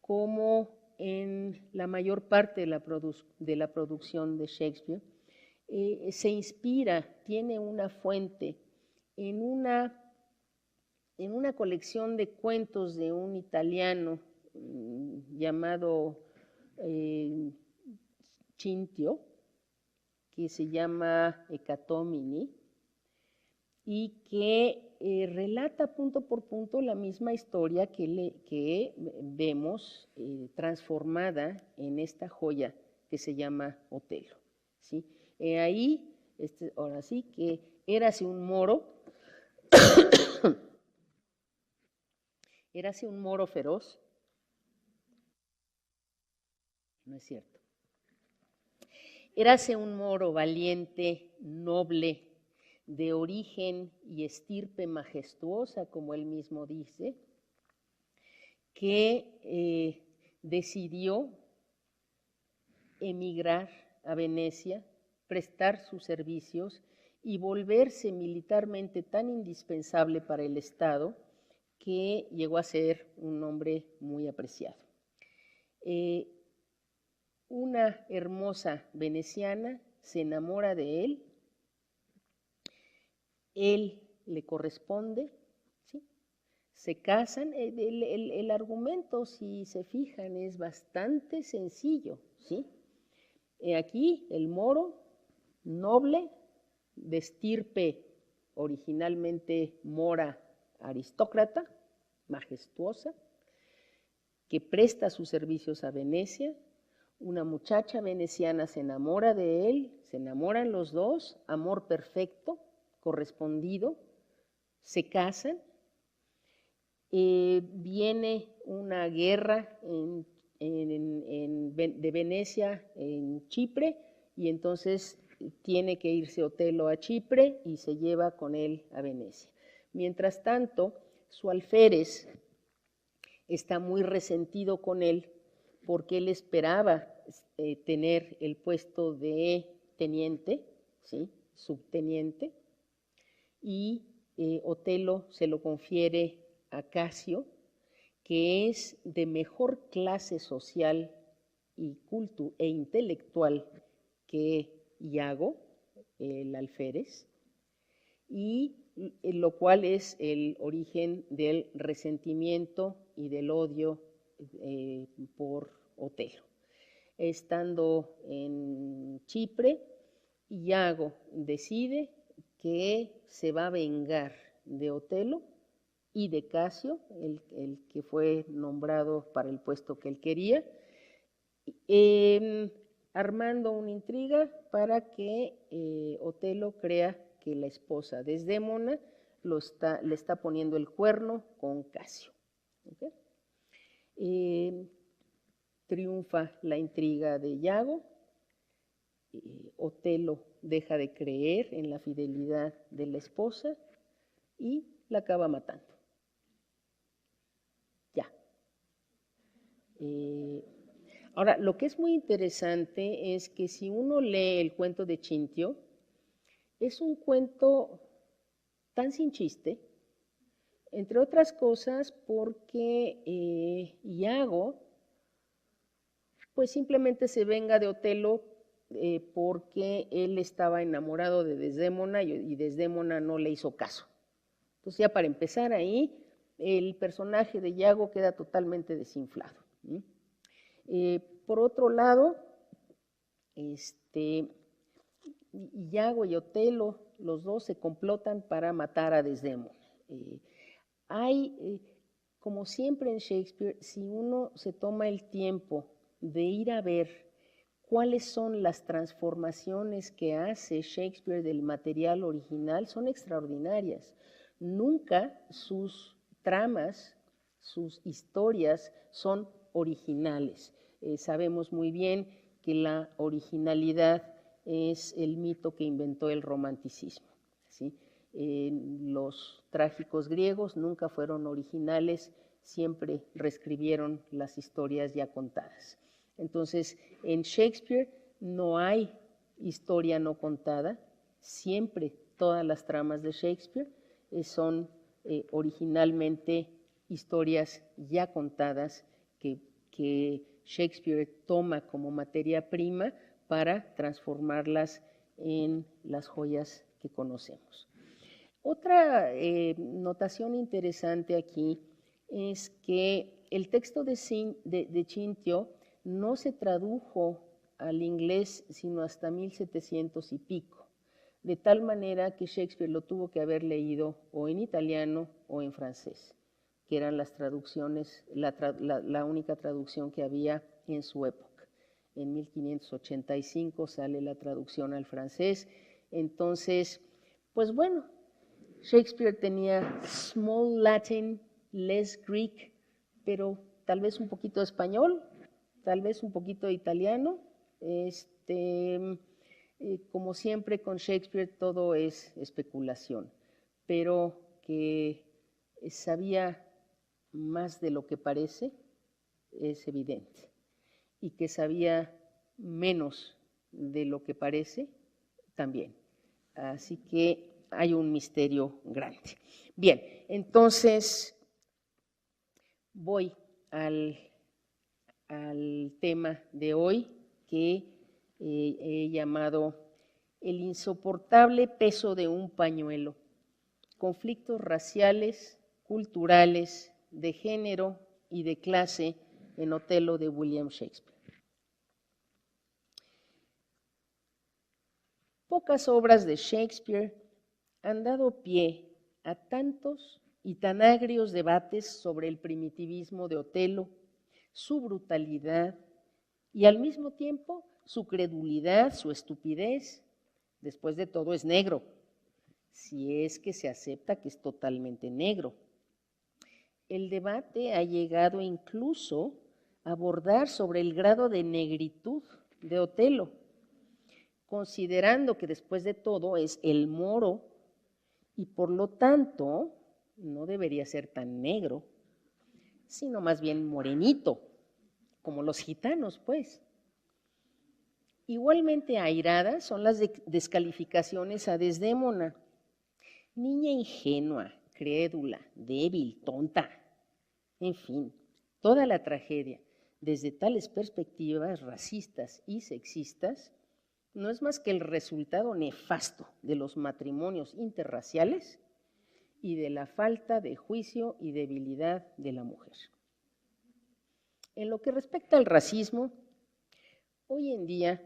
como en la mayor parte de la producción de Shakespeare, se inspira, tiene una fuente en una colección de cuentos de un italiano llamado Cintio, que se llama Hecatomini, y que relata punto por punto la misma historia que vemos transformada en esta joya que se llama Otelo, ¿sí? Ahí, ahora sí, que érase un moro, érase un moro feroz, no es cierto, érase un moro valiente, noble, de origen y estirpe majestuosa, como él mismo dice, que decidió emigrar a Venecia, prestar sus servicios y volverse militarmente tan indispensable para el Estado que llegó a ser un hombre muy apreciado. Una hermosa veneciana se enamora de él le corresponde, ¿sí? Se casan. El argumento, si se fijan, es bastante sencillo, ¿sí? Aquí el moro, noble, de estirpe originalmente mora aristócrata, majestuosa, que presta sus servicios a Venecia. Una muchacha veneciana se enamora de él, se enamoran los dos, amor perfecto, correspondido, se casan. Viene una guerra de Venecia en Chipre, y entonces tiene que irse Otelo a Chipre y se lleva con él a Venecia. Mientras tanto, su alférez está muy resentido con él porque él esperaba tener el puesto de teniente, ¿sí? Subteniente, y Otelo se lo confiere a Casio, que es de mejor clase social y e intelectual que Iago, el alférez, y lo cual es el origen del resentimiento y del odio por Otelo. Estando en Chipre, Iago decide que se va a vengar de Otelo y de Casio, el que fue nombrado para el puesto que él quería, armando una intriga para que Otelo crea que la esposa Desdémona le está poniendo el cuerno con Casio. ¿Okay? Triunfa la intriga de Iago. Otelo deja de creer en la fidelidad de la esposa y la acaba matando. Ya. Ahora, lo que es muy interesante es que si uno lee el cuento de Chintio, es un cuento tan sin chiste, entre otras cosas porque Iago pues simplemente se venga de Otelo porque él estaba enamorado de Desdémona y Desdémona no le hizo caso. Entonces ya para empezar ahí, el personaje de Iago queda totalmente desinflado. Por otro lado, Iago y Otelo, los dos se complotan para matar a Desdémona. Como siempre en Shakespeare, si uno se toma el tiempo de ir a ver cuáles son las transformaciones que hace Shakespeare del material original, son extraordinarias. Nunca sus tramas, sus historias son originales. Sabemos muy bien que la originalidad es el mito que inventó el romanticismo, ¿sí? Los trágicos griegos nunca fueron originales, siempre reescribieron las historias ya contadas. Entonces, en Shakespeare no hay historia no contada, siempre todas las tramas de Shakespeare son originalmente historias ya contadas que Shakespeare toma como materia prima para transformarlas en las joyas que conocemos. Otra notación interesante aquí es que el texto de Chintio no se tradujo al inglés sino hasta 1700 y pico. de tal manera que Shakespeare lo tuvo que haber leído o en italiano o en francés, que eran las traducciones, la única traducción que había en su época. En 1585 sale la traducción al francés. Entonces, pues bueno, Shakespeare tenía small Latin, less Greek, pero tal vez un poquito de español, tal vez un poquito de italiano. Como siempre con Shakespeare todo es especulación, pero que sabía más de lo que parece es evidente, y que sabía menos de lo que parece también. Así que hay un misterio grande. Bien, entonces voy al tema de hoy, que he llamado el insoportable peso de un pañuelo, conflictos raciales, culturales, de género y de clase en Otelo de William Shakespeare. Pocas obras de Shakespeare han dado pie a tantos y tan agrios debates sobre el primitivismo de Otelo, su brutalidad y al mismo tiempo su credulidad, su estupidez. Después de todo es negro, si es que se acepta que es totalmente negro. El debate ha llegado incluso a abordar sobre el grado de negritud de Otelo, considerando que después de todo es el moro y por lo tanto no debería ser tan negro, sino más bien morenito, como los gitanos, pues. Igualmente airadas son las descalificaciones a Desdémona, niña ingenua, crédula, débil, tonta, en fin, toda la tragedia, desde tales perspectivas racistas y sexistas, no es más que el resultado nefasto de los matrimonios interraciales y de la falta de juicio y debilidad de la mujer. En lo que respecta al racismo, hoy en día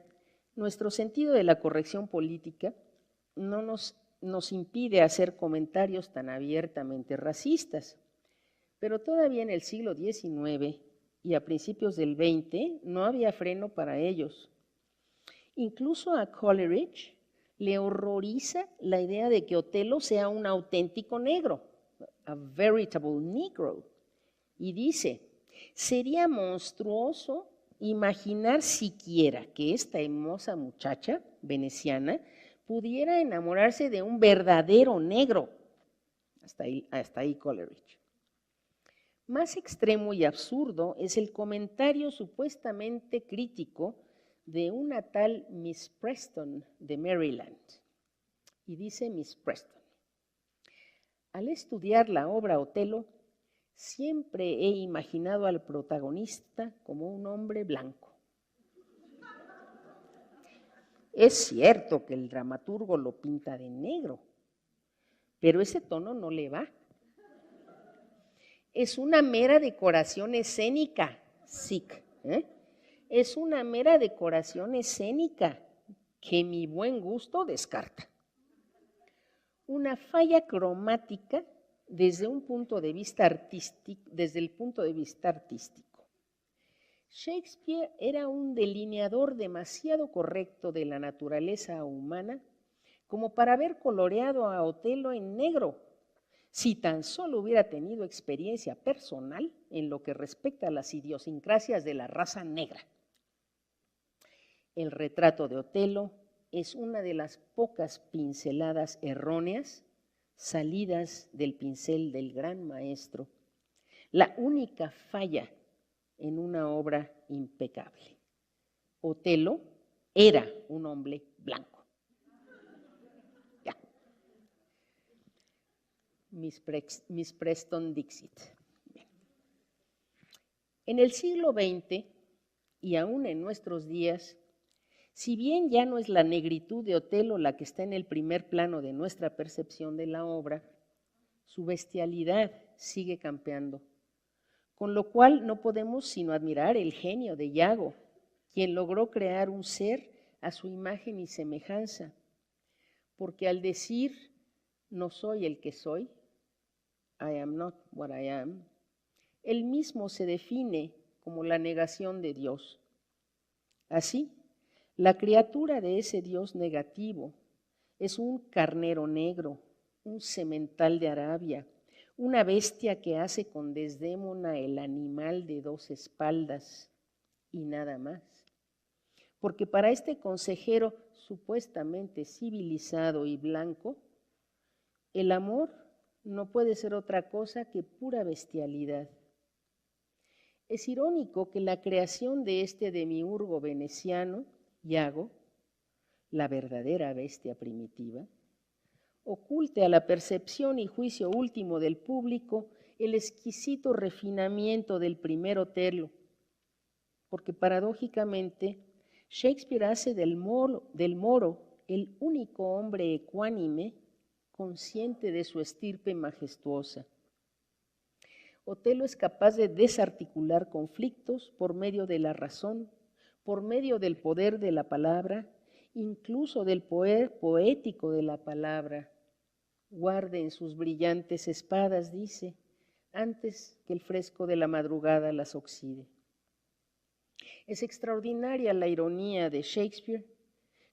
nuestro sentido de la corrección política no nos impide hacer comentarios tan abiertamente racistas, pero todavía en el siglo XIX y a principios del XX no había freno para ellos. Incluso a Coleridge le horroriza la idea de que Otelo sea un auténtico negro, a veritable negro, y dice, sería monstruoso imaginar siquiera que esta hermosa muchacha veneciana pudiera enamorarse de un verdadero negro. Hasta ahí Coleridge. Más extremo y absurdo es el comentario supuestamente crítico de una tal Miss Preston de Maryland. Y dice Miss Preston, al estudiar la obra Otelo, siempre he imaginado al protagonista como un hombre blanco. Es cierto que el dramaturgo lo pinta de negro, pero ese tono no le va. Es una mera decoración escénica, sic, es una mera decoración escénica que mi buen gusto descarta. Una falla cromática desde el punto de vista artístico. Shakespeare era un delineador demasiado correcto de la naturaleza humana como para haber coloreado a Otelo en negro, si tan solo hubiera tenido experiencia personal en lo que respecta a las idiosincrasias de la raza negra. El retrato de Otelo es una de las pocas pinceladas erróneas salidas del pincel del gran maestro, la única falla en una obra impecable. Otelo era un hombre blanco. Ya. Miss Preston Dixit. Bien. En el siglo XX y aún en nuestros días, si bien ya no es la negritud de Otelo la que está en el primer plano de nuestra percepción de la obra, su bestialidad sigue campeando, con lo cual no podemos sino admirar el genio de Iago, quien logró crear un ser a su imagen y semejanza. porque al decir no soy el que soy, I am not what I am, él mismo se define como la negación de Dios. Así, la criatura de ese Dios negativo es un carnero negro, un semental de Arabia, una bestia que hace con Desdémona el animal de 2 espaldas y nada más. Porque para este consejero supuestamente civilizado y blanco, el amor no puede ser otra cosa que pura bestialidad. Es irónico que la creación de este demiurgo veneciano, Iago, la verdadera bestia primitiva, oculte a la percepción y juicio último del público el exquisito refinamiento del primer Otelo, porque paradójicamente Shakespeare hace del moro el único hombre ecuánime, consciente de su estirpe majestuosa. Otelo es capaz de desarticular conflictos por medio de la razón, por medio del poder de la palabra, incluso del poder poético de la palabra. Guarde en sus brillantes espadas, dice, antes que el fresco de la madrugada las oxide. Es extraordinaria la ironía de Shakespeare.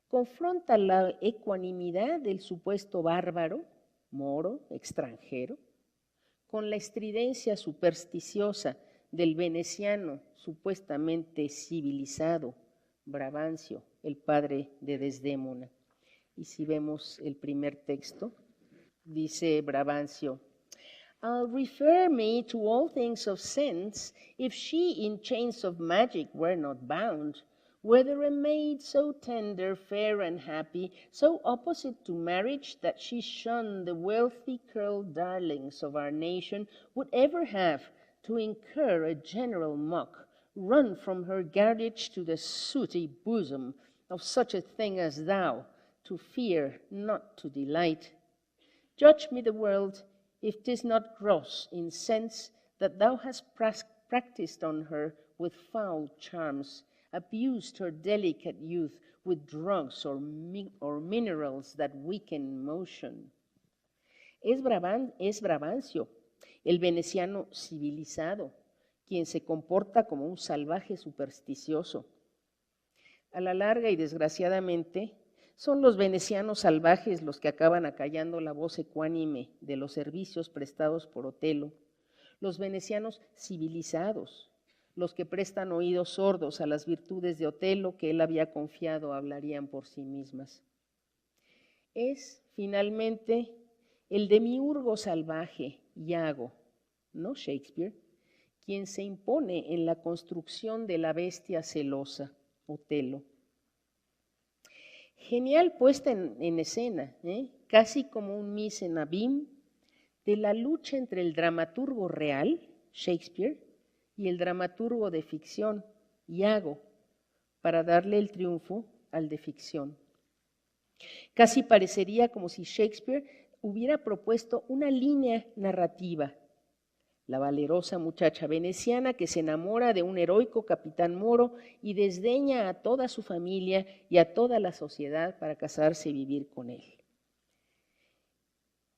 Confronta la ecuanimidad del supuesto bárbaro, moro, extranjero, con la estridencia supersticiosa del veneciano supuestamente civilizado, Brabantio, el padre de Desdémona. Y si vemos el primer texto, dice Brabantio, I'll refer me to all things of sense, if she in chains of magic were not bound, whether a maid so tender, fair, and happy, so opposite to marriage that she shunned the wealthy curled darlings of our nation, would ever have to incur a general mock, run from her guardage to the sooty bosom of such a thing as thou, to fear, not to delight. Judge me the world, if 'tis not gross in sense that thou hast practiced on her with foul charms, abused her delicate youth with drugs or minerals that weaken motion. Es Brabantio, el veneciano civilizado, quien se comporta como un salvaje supersticioso. A la larga y desgraciadamente, son los venecianos salvajes los que acaban acallando la voz ecuánime de los servicios prestados por Otelo, los venecianos civilizados, los que prestan oídos sordos a las virtudes de Otelo que él había confiado hablarían por sí mismas. Es, finalmente, el demiurgo salvaje, Iago, no Shakespeare, quien se impone en la construcción de la bestia celosa, Otelo. Genial puesta en escena, casi como un mise en abîme, de la lucha entre el dramaturgo real, Shakespeare, y el dramaturgo de ficción, Iago, para darle el triunfo al de ficción. Casi parecería como si Shakespeare hubiera propuesto una línea narrativa. La valerosa muchacha veneciana que se enamora de un heroico capitán moro y desdeña a toda su familia y a toda la sociedad para casarse y vivir con él.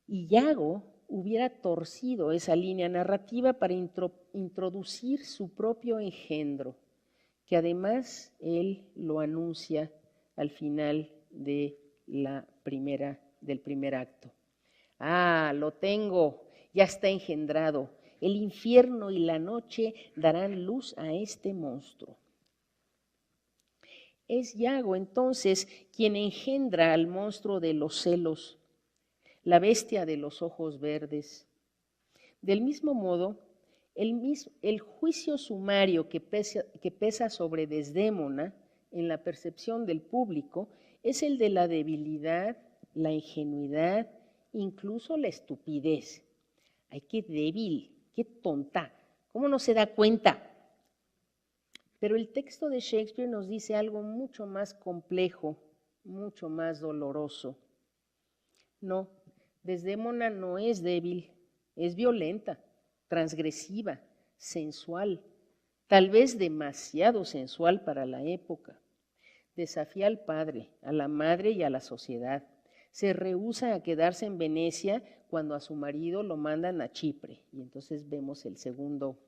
Y Iago hubiera torcido esa línea narrativa para introducir su propio engendro, que además él lo anuncia al final del primer acto. Ah, lo tengo, ya está engendrado. El infierno y la noche darán luz a este monstruo. Es Iago entonces quien engendra al monstruo de los celos, la bestia de los ojos verdes. Del mismo modo, el juicio sumario que pesa sobre Desdémona en la percepción del público es el de la debilidad, la ingenuidad, incluso la estupidez. ¡Ay, qué débil! ¡Qué tonta! ¿Cómo no se da cuenta? Pero el texto de Shakespeare nos dice algo mucho más complejo, mucho más doloroso. No, Desdémona no es débil, es violenta, transgresiva, sensual, tal vez demasiado sensual para la época. Desafía al padre, a la madre y a la sociedad. Se rehúsa a quedarse en Venecia cuando a su marido lo mandan a Chipre. Y entonces vemos el segundo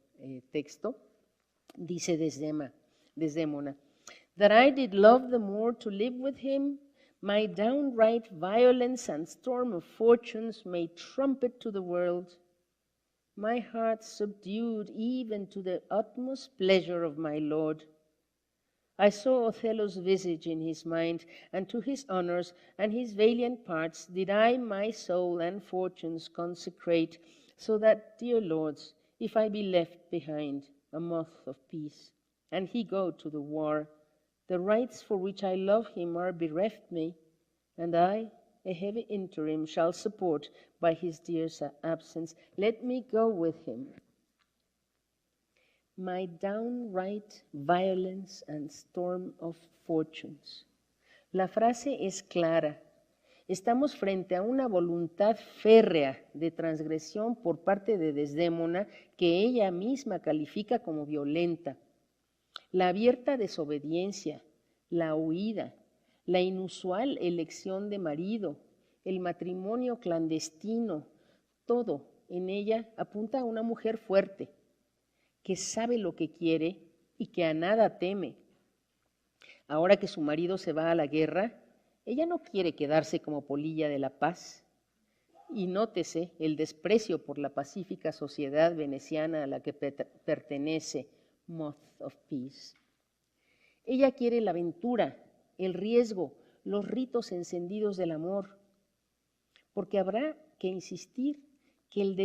texto. Dice Desdémona, that I did love the more to live with him, my downright violence and storm of fortunes may trumpet to the world. My heart subdued even to the utmost pleasure of my lord. I saw Othello's visage in his mind, and to his honors and his valiant parts did I my soul and fortunes consecrate, so that, dear lords, if I be left behind, a moth of peace, and he go to the war, the rights for which I love him are bereft me, and I, a heavy interim, shall support by his dear absence. Let me go with him. My downright violence and storm of fortunes. La frase es clara. Estamos frente a una voluntad férrea de transgresión por parte de Desdémona que ella misma califica como violenta. La abierta desobediencia, la huida, la inusual elección de marido, el matrimonio clandestino, todo en ella apunta a una mujer fuerte, que sabe lo que quiere y que a nada teme. Ahora que su marido se va a la guerra, ella no quiere quedarse como polilla de la paz. Y nótese el desprecio por la pacífica sociedad veneciana a la que pertenece, Moth of Peace. Ella quiere la aventura, el riesgo, los ritos encendidos del amor, porque habrá que insistir que el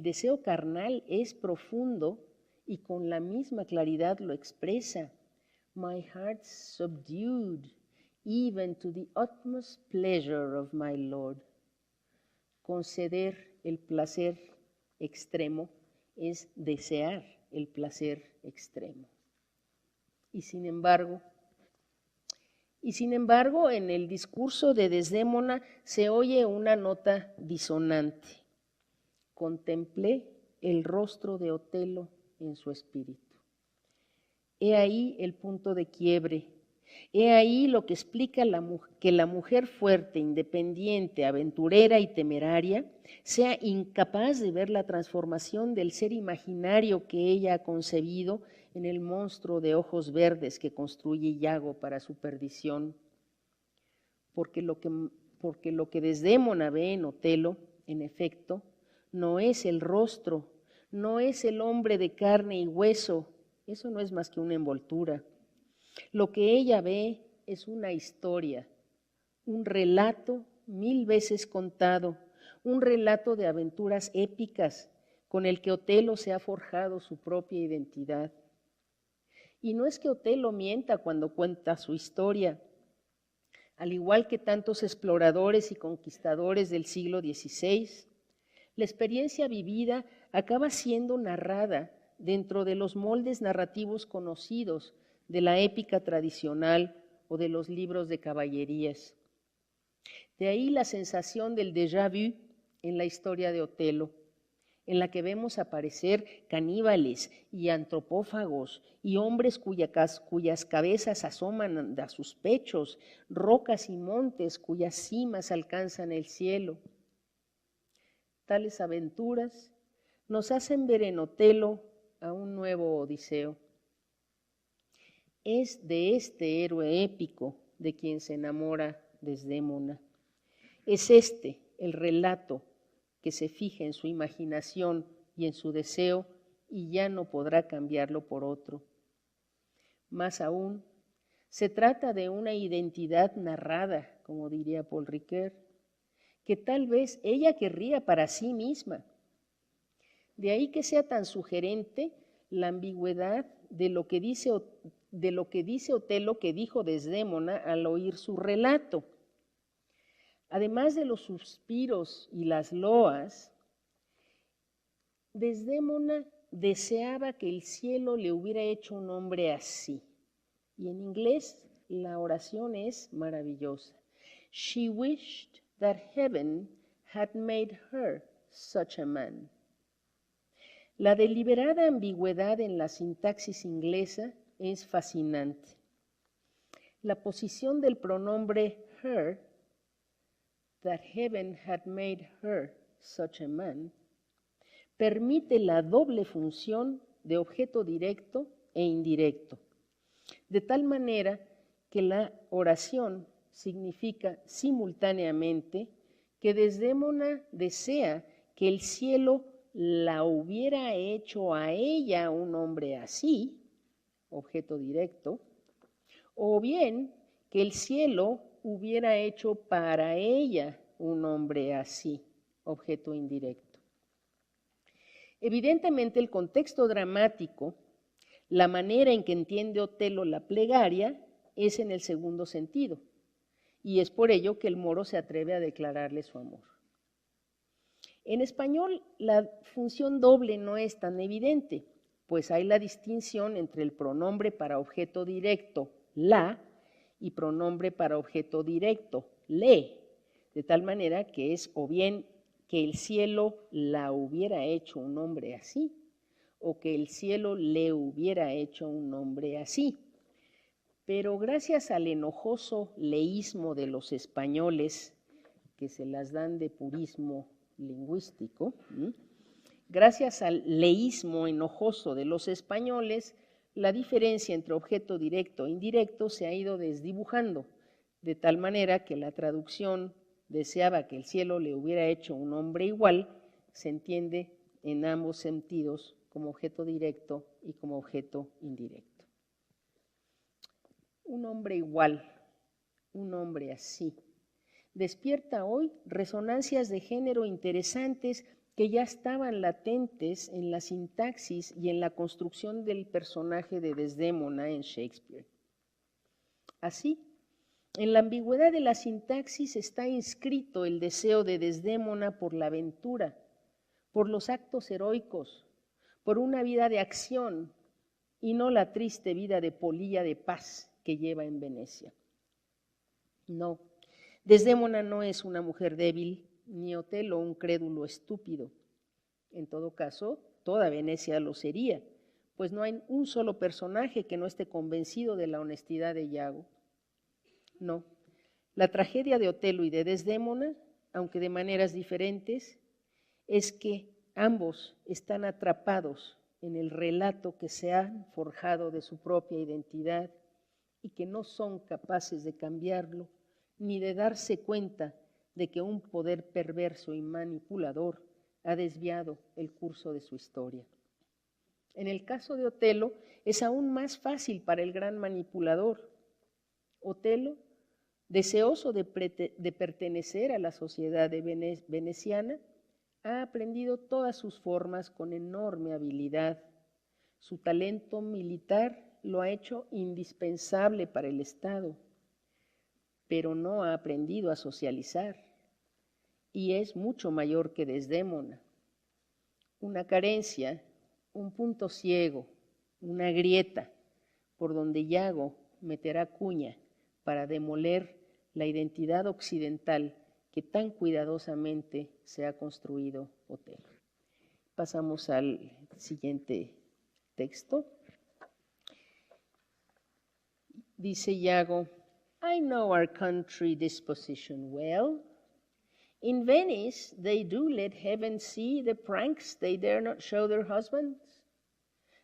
deseo carnal es profundo y con la misma claridad lo expresa. My heart subdued even to the utmost pleasure of my Lord. Conceder el placer extremo es desear el placer extremo. Y sin embargo, en el discurso de Desdémona se oye una nota disonante. Contemplé el rostro de Otelo en su espíritu. He ahí el punto de quiebre. He ahí lo que explica que la mujer fuerte, independiente, aventurera y temeraria sea incapaz de ver la transformación del ser imaginario que ella ha concebido en el monstruo de ojos verdes que construye Iago para su perdición. Porque lo que Desdémona ve en Otelo, en efecto, no es el rostro, no es el hombre de carne y hueso, eso no es más que una envoltura. Lo que ella ve es una historia, un relato 1000 veces contado, un relato de aventuras épicas con el que Otelo se ha forjado su propia identidad. Y no es que Otelo mienta cuando cuenta su historia. Al igual que tantos exploradores y conquistadores del siglo XVI, la experiencia vivida acaba siendo narrada dentro de los moldes narrativos conocidos de la épica tradicional o de los libros de caballerías. De ahí la sensación del déjà vu en la historia de Otelo, en la que vemos aparecer caníbales y antropófagos y hombres cuyas cabezas asoman a sus pechos, rocas y montes cuyas cimas alcanzan el cielo. Tales aventuras nos hacen ver en Otelo a un nuevo Odiseo. Es de este héroe épico de quien se enamora Desdémona. Es este el relato que se fija en su imaginación y en su deseo y ya no podrá cambiarlo por otro. Más aún, se trata de una identidad narrada, como diría Paul Ricoeur, que tal vez ella querría para sí misma. De ahí que sea tan sugerente la ambigüedad de lo que dice Otelo que dijo Desdémona al oír su relato. Además de los suspiros y las loas, Desdémona deseaba que el cielo le hubiera hecho un hombre así. Y en inglés la oración es maravillosa. She wished that heaven had made her such a man. La deliberada ambigüedad en la sintaxis inglesa es fascinante. La posición del pronombre her, that heaven had made her such a man, permite la doble función de objeto directo e indirecto, de tal manera que la oración significa simultáneamente que Desdémona desea que el cielo la hubiera hecho a ella un hombre así, objeto directo, o bien que el cielo hubiera hecho para ella un hombre así, objeto indirecto. Evidentemente el contexto dramático, la manera en que entiende Otelo la plegaria, es en el segundo sentido, y es por ello que el moro se atreve a declararle su amor. En español, la función doble no es tan evidente, pues hay la distinción entre el pronombre para objeto directo, la, y pronombre para objeto directo, le, de tal manera que es o bien que el cielo la hubiera hecho un hombre así, o que el cielo le hubiera hecho un hombre así. Pero gracias al enojoso leísmo de los españoles, que se las dan de purismo lingüístico, gracias al leísmo enojoso de los españoles, la diferencia entre objeto directo e indirecto se ha ido desdibujando, de tal manera que la traducción deseaba que el cielo le hubiera hecho un hombre igual, se entiende en ambos sentidos como objeto directo y como objeto indirecto. Un hombre igual, un hombre así, despierta hoy resonancias de género interesantes que ya estaban latentes en la sintaxis y en la construcción del personaje de Desdémona en Shakespeare. Así, en la ambigüedad de la sintaxis está inscrito el deseo de Desdémona por la aventura, por los actos heroicos, por una vida de acción y no la triste vida de polilla de paz que lleva en Venecia. No, Desdémona no es una mujer débil, ni Otelo un crédulo estúpido. En todo caso, toda Venecia lo sería, pues no hay un solo personaje que no esté convencido de la honestidad de Iago. No, la tragedia de Otelo y de Desdémona, aunque de maneras diferentes, es que ambos están atrapados en el relato que se han forjado de su propia identidad y que no son capaces de cambiarlo ni de darse cuenta de que un poder perverso y manipulador ha desviado el curso de su historia. En el caso de Otelo es aún más fácil para el gran manipulador. Otelo, deseoso de pertenecer a la sociedad veneciana, ha aprendido todas sus formas con enorme habilidad. Su talento militar lo ha hecho indispensable para el Estado, pero no ha aprendido a socializar y es mucho mayor que Desdémona. Una carencia, un punto ciego, una grieta por donde Iago meterá cuña para demoler la identidad occidental que tan cuidadosamente se ha construido Otelo. Pasamos al siguiente texto. Dice Iago, I know our country disposition well. In Venice they do let heaven see the pranks they dare not show their husbands.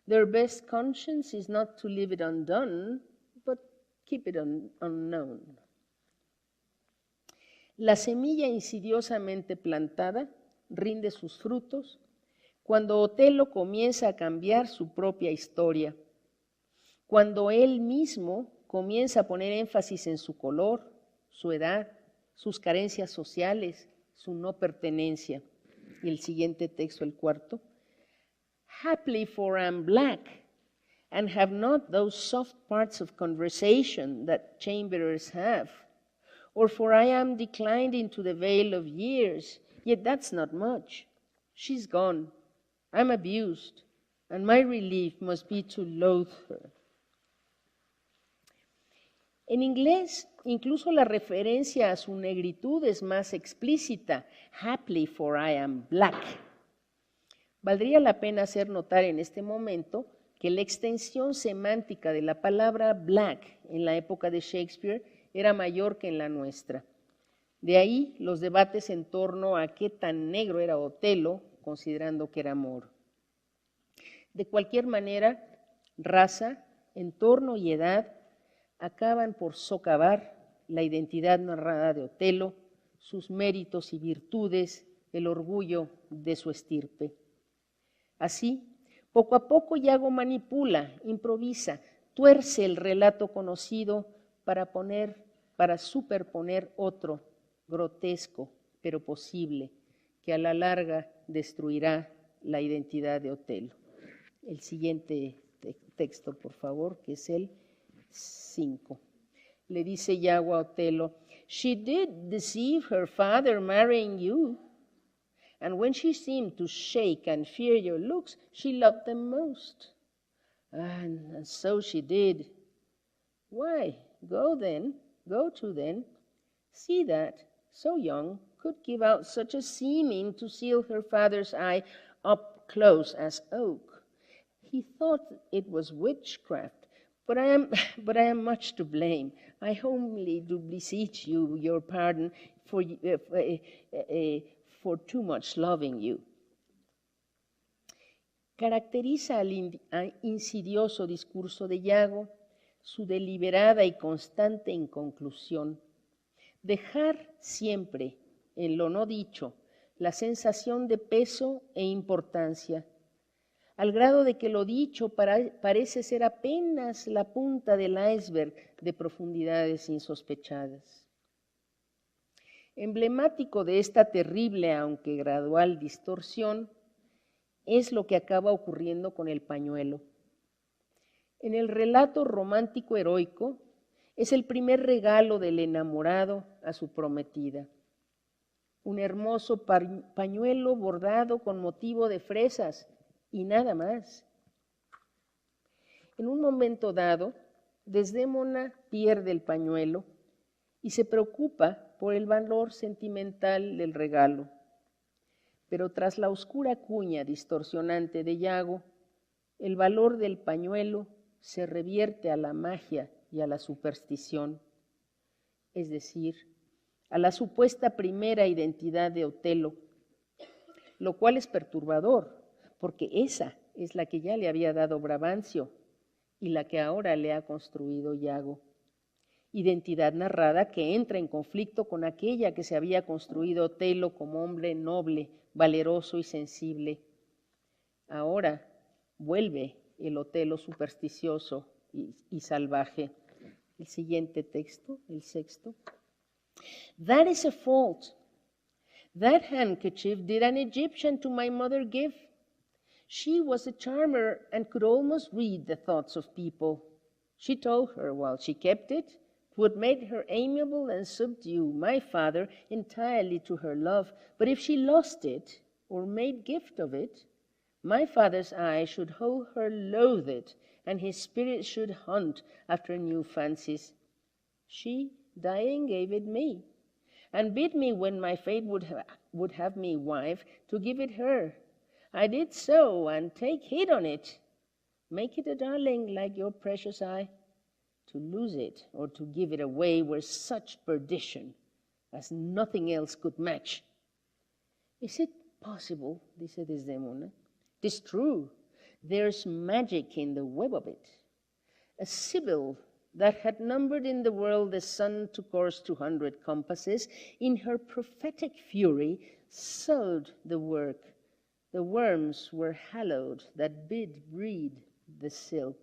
Their best conscience is not to leave it undone, but keep it unknown. La semilla insidiosamente plantada rinde sus frutos cuando Otelo comienza a cambiar su propia historia, cuando él mismo comienza a poner énfasis en su color, su edad, sus carencias sociales, su no pertenencia. Y el siguiente texto, el cuarto. Haply for I am black, and have not those soft parts of conversation that chamberers have, or for I am declined into the vale of years, yet that's not much. She's gone, I'm abused, and my relief must be to loathe her. En inglés, incluso la referencia a su negritud es más explícita. Haply for I am black. Valdría la pena hacer notar en este momento que la extensión semántica de la palabra black en la época de Shakespeare era mayor que en la nuestra. De ahí los debates en torno a qué tan negro era Otelo, considerando que era moro. De cualquier manera, raza, entorno y edad acaban por socavar la identidad narrada de Otelo, sus méritos y virtudes, el orgullo de su estirpe. Así, poco a poco Yago manipula, improvisa, tuerce el relato conocido para superponer otro, grotesco, pero posible, que a la larga destruirá la identidad de Otelo. El siguiente texto, por favor, que es el 5. Le dice Yago a Otelo, "She did deceive her father marrying you, and when she seemed to shake and fear your looks, she loved them most. And so she did. Why, go to then, see that, so young, could give out such a seeming to seal her father's eye up close as oak. He thought it was witchcraft, but I am much to blame. I humbly do beseech you your pardon for too much loving you." Caracteriza al insidioso discurso de Yago su deliberada y constante inconclusión. Dejar siempre en lo no dicho la sensación de peso e importancia, al grado de que lo dicho parece ser apenas la punta del iceberg de profundidades insospechadas. Emblemático de esta terrible, aunque gradual, distorsión es lo que acaba ocurriendo con el pañuelo. En el relato romántico heroico es el primer regalo del enamorado a su prometida. Un hermoso pañuelo bordado con motivo de fresas y nada más. En un momento dado, Desdémona pierde el pañuelo y se preocupa por el valor sentimental del regalo. Pero tras la oscura cuña distorsionante de Yago, el valor del pañuelo se revierte a la magia y a la superstición, es decir, a la supuesta primera identidad de Otelo, lo cual es perturbador, porque esa es la que ya le había dado Brabantio y la que ahora le ha construido Yago. Identidad narrada que entra en conflicto con aquella que se había construido Otelo como hombre noble, valeroso y sensible. Ahora vuelve el Otelo supersticioso y salvaje. El siguiente texto, el 6. "That is a fault. That handkerchief did an Egyptian to my mother give. She was a charmer and could almost read the thoughts of people. She told her while she kept it, 'twould make her amiable and subdue my father entirely to her love. But if she lost it, or made gift of it, my father's eye should hold her loathed, and his spirit should hunt after new fancies. She, dying, gave it me, and bid me, when my fate would have me wife, to give it her. I did so, and take heed on it. Make it a darling like your precious eye. To lose it or to give it away were such perdition as nothing else could match.' Is it possible?" dice Desdémona. "'Tis true, there's magic in the web of it. A Sibyl that had numbered in the world the sun to course 200 compasses, in her prophetic fury sowed the work. The worms were hallowed that did breed the silk,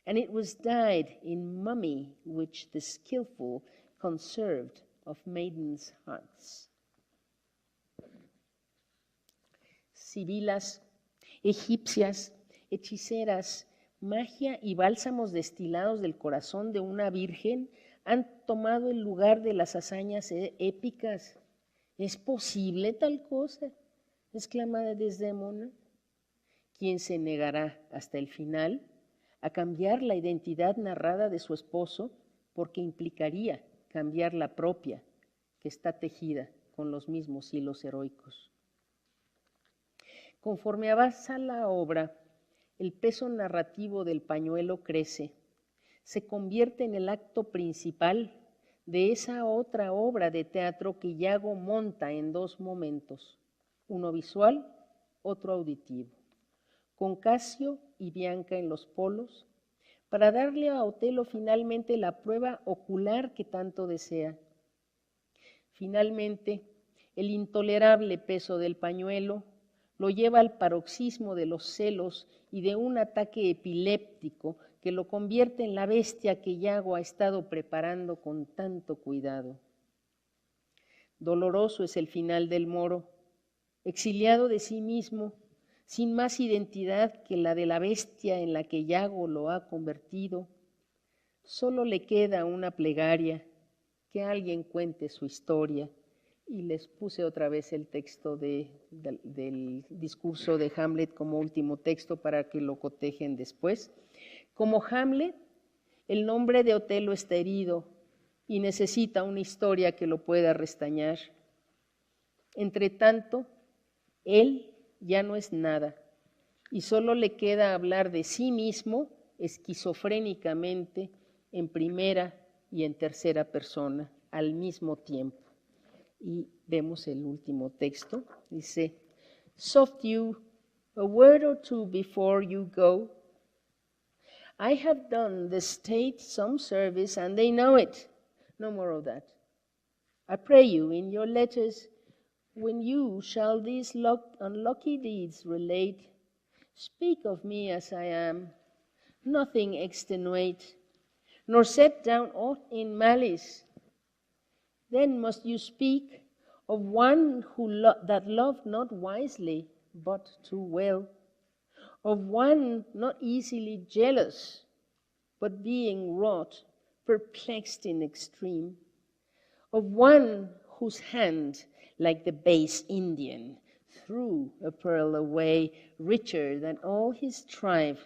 and it was dyed in mummy which the skillful conserved of maidens' hearts." Sibilas, egipcias, hechiceras, magia y bálsamos destilados del corazón de una virgen han tomado el lugar de las hazañas épicas. ¿Es posible tal cosa?, exclama Desdémona. ¿Quién se negará hasta el final a cambiar la identidad narrada de su esposo porque implicaría cambiar la propia, que está tejida con los mismos hilos heroicos? Conforme avanza la obra, el peso narrativo del pañuelo crece, se convierte en el acto principal de esa otra obra de teatro que Yago monta en dos momentos, uno visual, otro auditivo, con Casio y Bianca en los polos, para darle a Otelo finalmente la prueba ocular que tanto desea. Finalmente, el intolerable peso del pañuelo lo lleva al paroxismo de los celos y de un ataque epiléptico que lo convierte en la bestia que Yago ha estado preparando con tanto cuidado. Doloroso es el final del Moro, exiliado de sí mismo, sin más identidad que la de la bestia en la que Yago lo ha convertido. Solo le queda una plegaria, que alguien cuente su historia. Y les puse otra vez el texto del discurso de Hamlet como último texto para que lo cotejen después. Como Hamlet, el nombre de Otelo está herido y necesita una historia que lo pueda restañar. Entre tanto, él ya no es nada y solo le queda hablar de sí mismo esquizofrénicamente en primera y en tercera persona al mismo tiempo. Y vemos el último texto, dice, "Soft you, a word or two before you go. I have done the state some service and they know it. No more of that. I pray you in your letters, when you shall these unlucky deeds relate, speak of me as I am, nothing extenuate, nor set down aught in malice. Then must you speak of one that loved not wisely, but too well, of one not easily jealous, but being wrought, perplexed in extreme, of one whose hand, like the base Indian, threw a pearl away richer than all his tribe,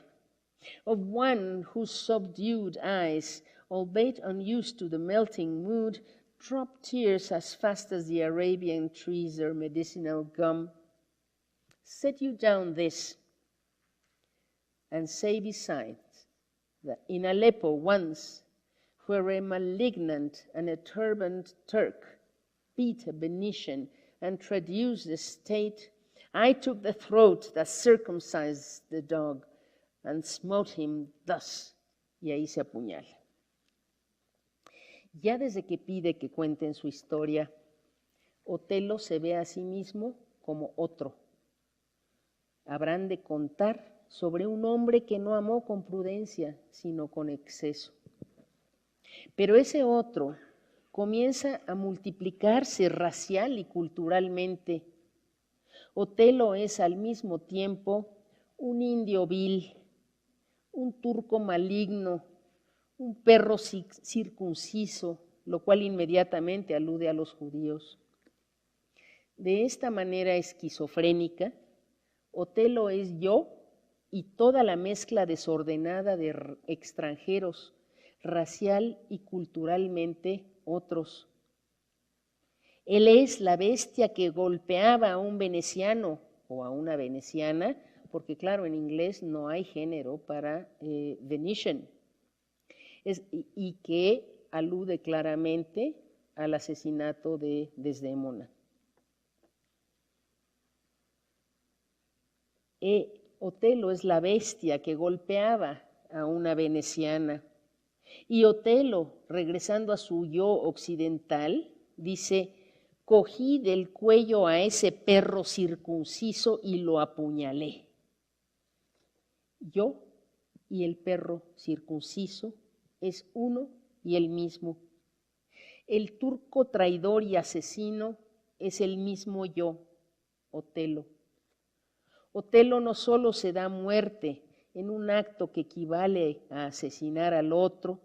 of one whose subdued eyes, albeit unused to the melting mood, drop tears as fast as the Arabian trees their medicinal gum. Set you down this, and say besides that in Aleppo once, where a malignant and a turbaned Turk beat a Venetian and traduced the state, I took the throat that circumcised the dog and smote him thus, y ahí se apuñala. Ya desde que pide que cuenten su historia, Otelo se ve a sí mismo como otro. Habrán de contar sobre un hombre que no amó con prudencia, sino con exceso. Pero ese otro comienza a multiplicarse racial y culturalmente. Otelo es al mismo tiempo un indio vil, un turco maligno, un perro circunciso, lo cual inmediatamente alude a los judíos. De esta manera esquizofrénica, Otelo es yo y toda la mezcla desordenada de extranjeros, racial y culturalmente otros. Él es la bestia que golpeaba a un veneciano o a una veneciana, porque claro, en inglés no hay género para Venetian, y que alude claramente al asesinato de Desdémona. Otelo es la bestia que golpeaba a una veneciana. Y Otelo, regresando a su yo occidental, dice, cogí del cuello a ese perro circunciso y lo apuñalé. Yo y el perro circunciso es uno y el mismo. El turco traidor y asesino es el mismo yo, Otelo. Otelo no solo se da muerte en un acto que equivale a asesinar al otro,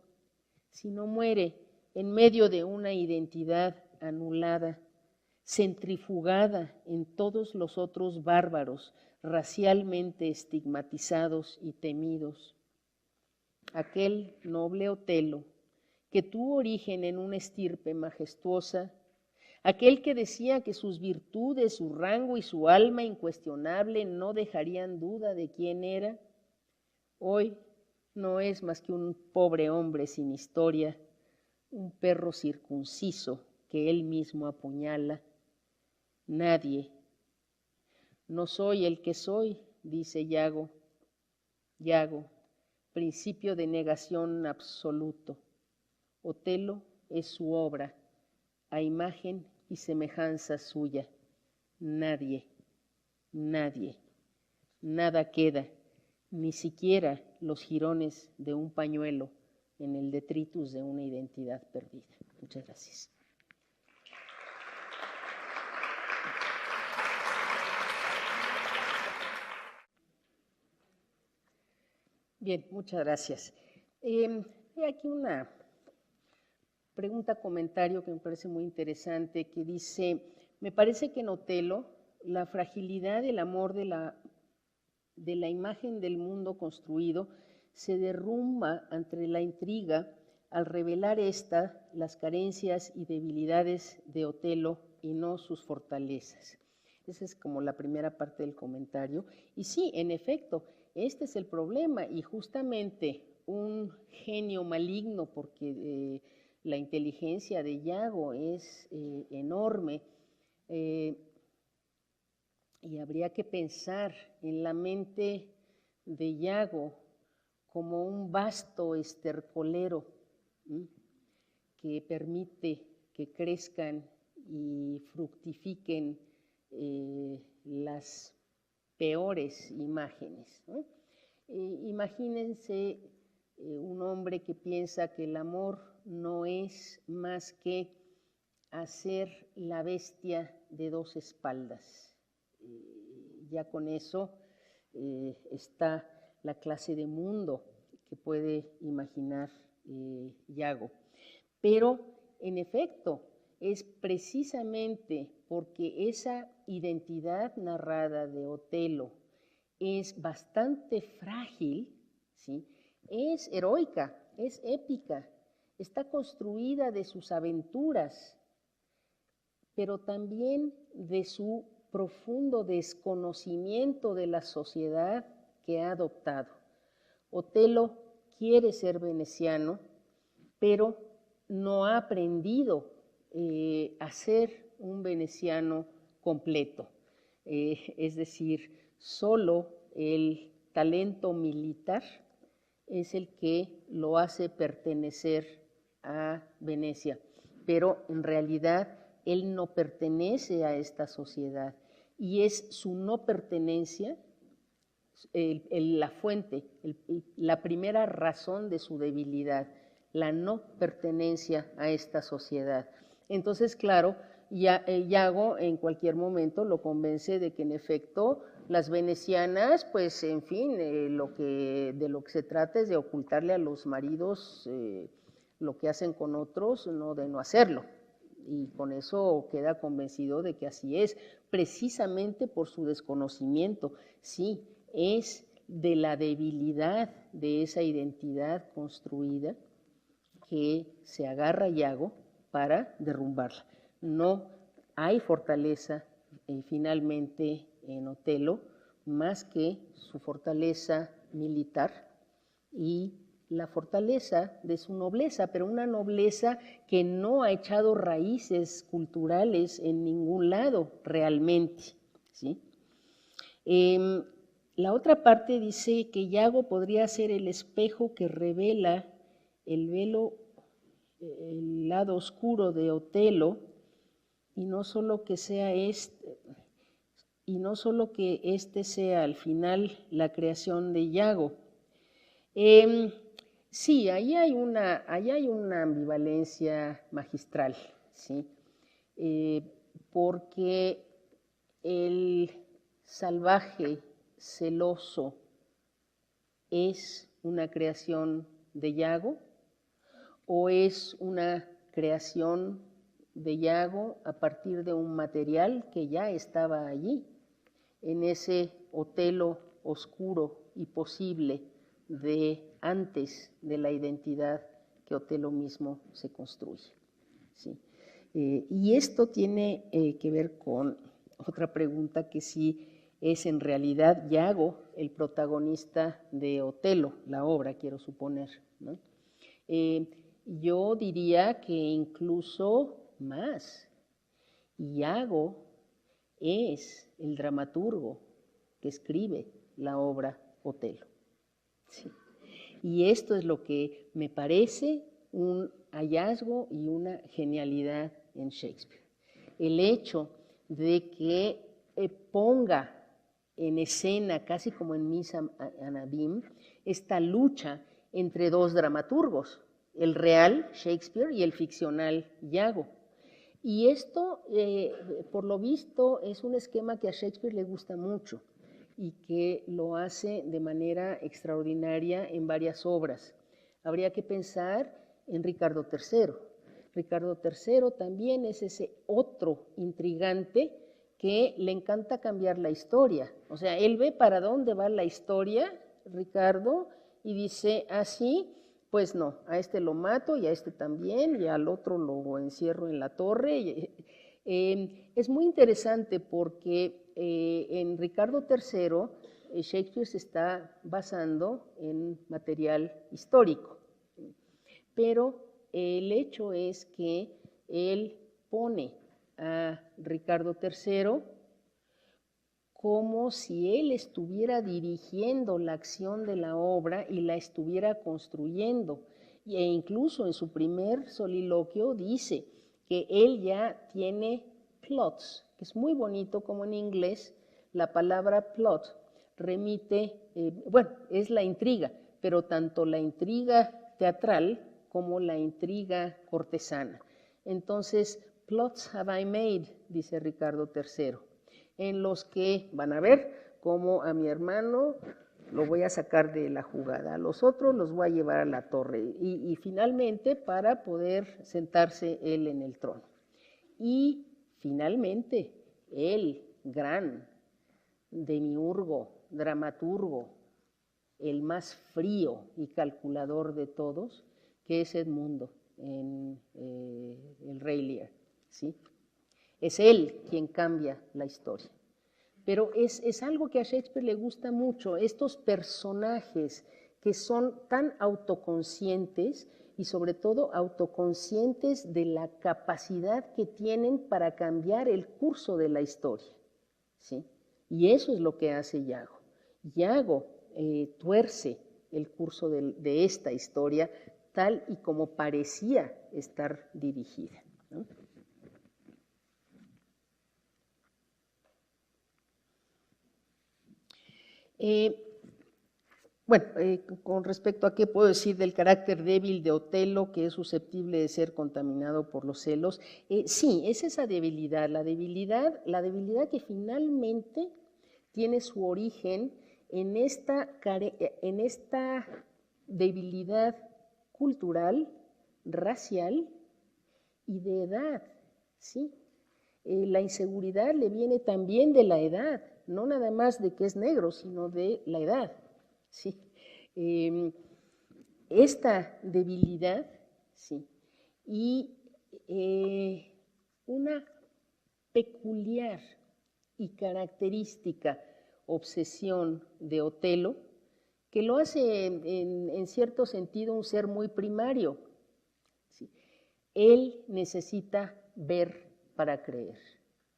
sino muere en medio de una identidad anulada, centrifugada en todos los otros bárbaros, racialmente estigmatizados y temidos. Aquel noble Otelo, que tuvo origen en una estirpe majestuosa, aquel que decía que sus virtudes, su rango y su alma incuestionable no dejarían duda de quién era, Hoy no es más que un pobre hombre sin historia, un perro circunciso que él mismo apuñala. Nadie. No soy el que soy, dice Yago. Yago, principio de negación absoluto. Otelo es su obra, a imagen y semejanza suya. Nadie, nadie, nada queda, ni siquiera los jirones de un pañuelo en el detritus de una identidad perdida. Muchas gracias. Bien, muchas gracias. Hay aquí una pregunta, comentario que me parece muy interesante, que dice, me parece que en Otelo la fragilidad del amor de la imagen del mundo construido se derrumba ante la intriga al revelar esta las carencias y debilidades de Otelo y no sus fortalezas. Esa es como la primera parte del comentario. Y sí, en efecto, este es el problema y justamente un genio maligno, porque la inteligencia de Yago es enorme, y habría que pensar en la mente de Yago como un vasto estercolero que permite que crezcan y fructifiquen las peores imágenes, ¿no? Imagínense un hombre que piensa que el amor no es más que hacer la bestia de dos espaldas. Ya con eso está la clase de mundo que puede imaginar Yago. Pero, en efecto, es precisamente porque esa identidad narrada de Otelo es bastante frágil, ¿sí? Es heroica, es épica, está construida de sus aventuras, pero también de su profundo desconocimiento de la sociedad que ha adoptado. Otelo quiere ser veneciano, pero no ha aprendido a ser un veneciano completo. Es decir, solo el talento militar es el que lo hace pertenecer a Venecia, pero en realidad él no pertenece a esta sociedad y es su no pertenencia la fuente, la primera razón de su debilidad, la no pertenencia a esta sociedad. Entonces, claro, Yago en cualquier momento lo convence de que en efecto las venecianas, pues en fin, de lo que se trata es de ocultarle a los maridos lo que hacen con otros, no de no hacerlo. Y con eso queda convencido de que así es, precisamente por su desconocimiento. Sí, es de la debilidad de esa identidad construida que se agarra Yago para derrumbarla. No hay fortaleza finalmente en Otelo más que su fortaleza militar y la fortaleza de su nobleza, pero una nobleza que no ha echado raíces culturales en ningún lado realmente, ¿sí? La otra parte dice que Yago podría ser el espejo que revela el lado oscuro de Otelo, y no solo que este sea al final la creación de Yago. Sí, ahí hay una ambivalencia magistral, ¿sí? Porque el salvaje, celoso, ¿es una creación de Yago o es una creación de Yago a partir de un material que ya estaba allí, en ese Otelo oscuro y posible de antes de la identidad que Otelo mismo se construye, ¿sí? Y esto tiene que ver con otra pregunta que sí es en realidad Iago el protagonista de Otelo, la obra, quiero suponer, ¿no? Yo diría que incluso más. Iago es el dramaturgo que escribe la obra Otelo. Sí. Y esto es lo que me parece un hallazgo y una genialidad en Shakespeare. El hecho de que ponga en escena, casi como en Misa Anabim, esta lucha entre dos dramaturgos, el real Shakespeare y el ficcional Iago. Y esto, por lo visto, es un esquema que a Shakespeare le gusta mucho y que lo hace de manera extraordinaria en varias obras. Habría que pensar en Ricardo III. Ricardo III también es ese otro intrigante que le encanta cambiar la historia. O sea, él ve para dónde va la historia, Ricardo, y dice, así, pues no, a este lo mato y a este también, y al otro lo encierro en la torre. Es muy interesante porque en Ricardo III Shakespeare se está basando en material histórico, pero el hecho es que él pone a Ricardo III como si él estuviera dirigiendo la acción de la obra y la estuviera construyendo. E incluso en su primer soliloquio dice que él ya tiene plots, que es muy bonito como en inglés la palabra plot remite, bueno, es la intriga, pero tanto la intriga teatral como la intriga cortesana. Entonces, plots have I made, dice Ricardo III, en los que van a ver cómo a mi hermano lo voy a sacar de la jugada, a los otros los voy a llevar a la torre y finalmente para poder sentarse él en el trono. Y finalmente el gran demiurgo, dramaturgo, el más frío y calculador de todos, que es Edmundo en El Rey Lear, ¿sí? Es él quien cambia la historia. Pero es algo que a Shakespeare le gusta mucho, estos personajes que son tan autoconscientes y sobre todo autoconscientes de la capacidad que tienen para cambiar el curso de la historia, ¿sí? Y eso es lo que hace Iago. Iago tuerce el curso de esta historia tal y como parecía estar dirigida, ¿no? Con respecto a qué puedo decir del carácter débil de Otelo, que es susceptible de ser contaminado por los celos, sí, es esa debilidad, la debilidad que finalmente tiene su origen en esta debilidad cultural, racial y de edad, ¿sí? La inseguridad le viene también de la edad, no nada más de que es negro, sino de la edad, ¿sí? Esta debilidad, ¿sí? Y una peculiar y característica obsesión de Otelo, que lo hace en cierto sentido un ser muy primario, ¿sí? Él necesita ver para creer,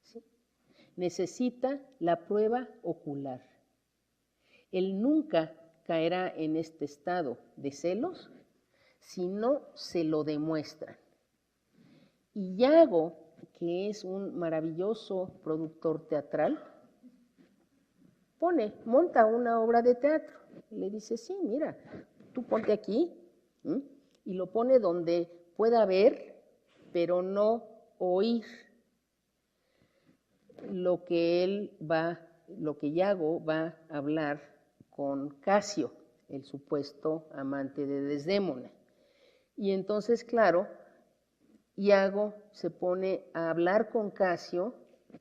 ¿sí? Necesita la prueba ocular. Él nunca caerá en este estado de celos si no se lo demuestran. Y Iago, que es un maravilloso productor teatral, monta una obra de teatro. Le dice, sí, mira, tú ponte aquí, ¿m? Y lo pone donde pueda ver, pero no oír lo que Iago va a hablar con Casio, el supuesto amante de Desdémona. Y entonces, claro, Iago se pone a hablar con Casio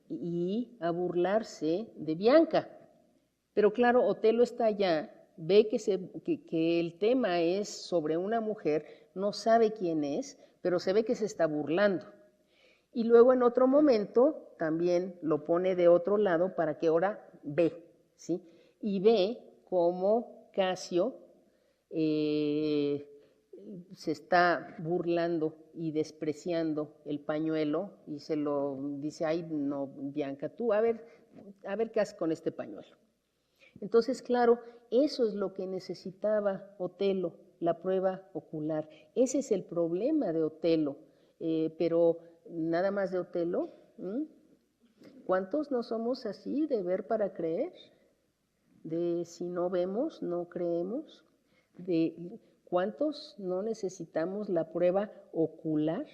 y a burlarse de Bianca. Pero claro, Otelo está allá, ve que el tema es sobre una mujer, no sabe quién es, pero se ve que se está burlando. Y luego en otro momento también lo pone de otro lado para que ahora ve, ¿sí? Y ve cómo Casio se está burlando y despreciando el pañuelo y se lo dice, ay, no, Bianca, tú, a ver qué haces con este pañuelo. Entonces, claro, eso es lo que necesitaba Otelo, la prueba ocular. Ese es el problema de Otelo, pero nada más de Otelo. ¿Cuántos no somos así de ver para creer? De si no vemos, no creemos. De ¿cuántos no necesitamos la prueba ocular?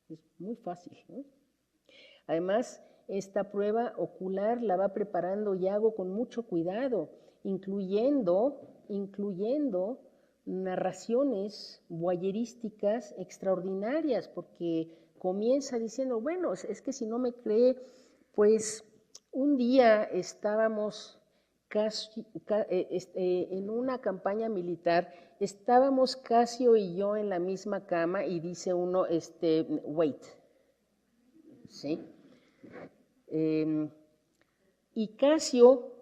Es muy fácil, ¿no? Además, esta prueba ocular la va preparando Yago con mucho cuidado, incluyendo narraciones voyerísticas extraordinarias, porque comienza diciendo, bueno, es que si no me cree, pues un día estábamos en una campaña militar, estábamos Casio y yo en la misma cama y dice uno, wait, ¿sí? Y Casio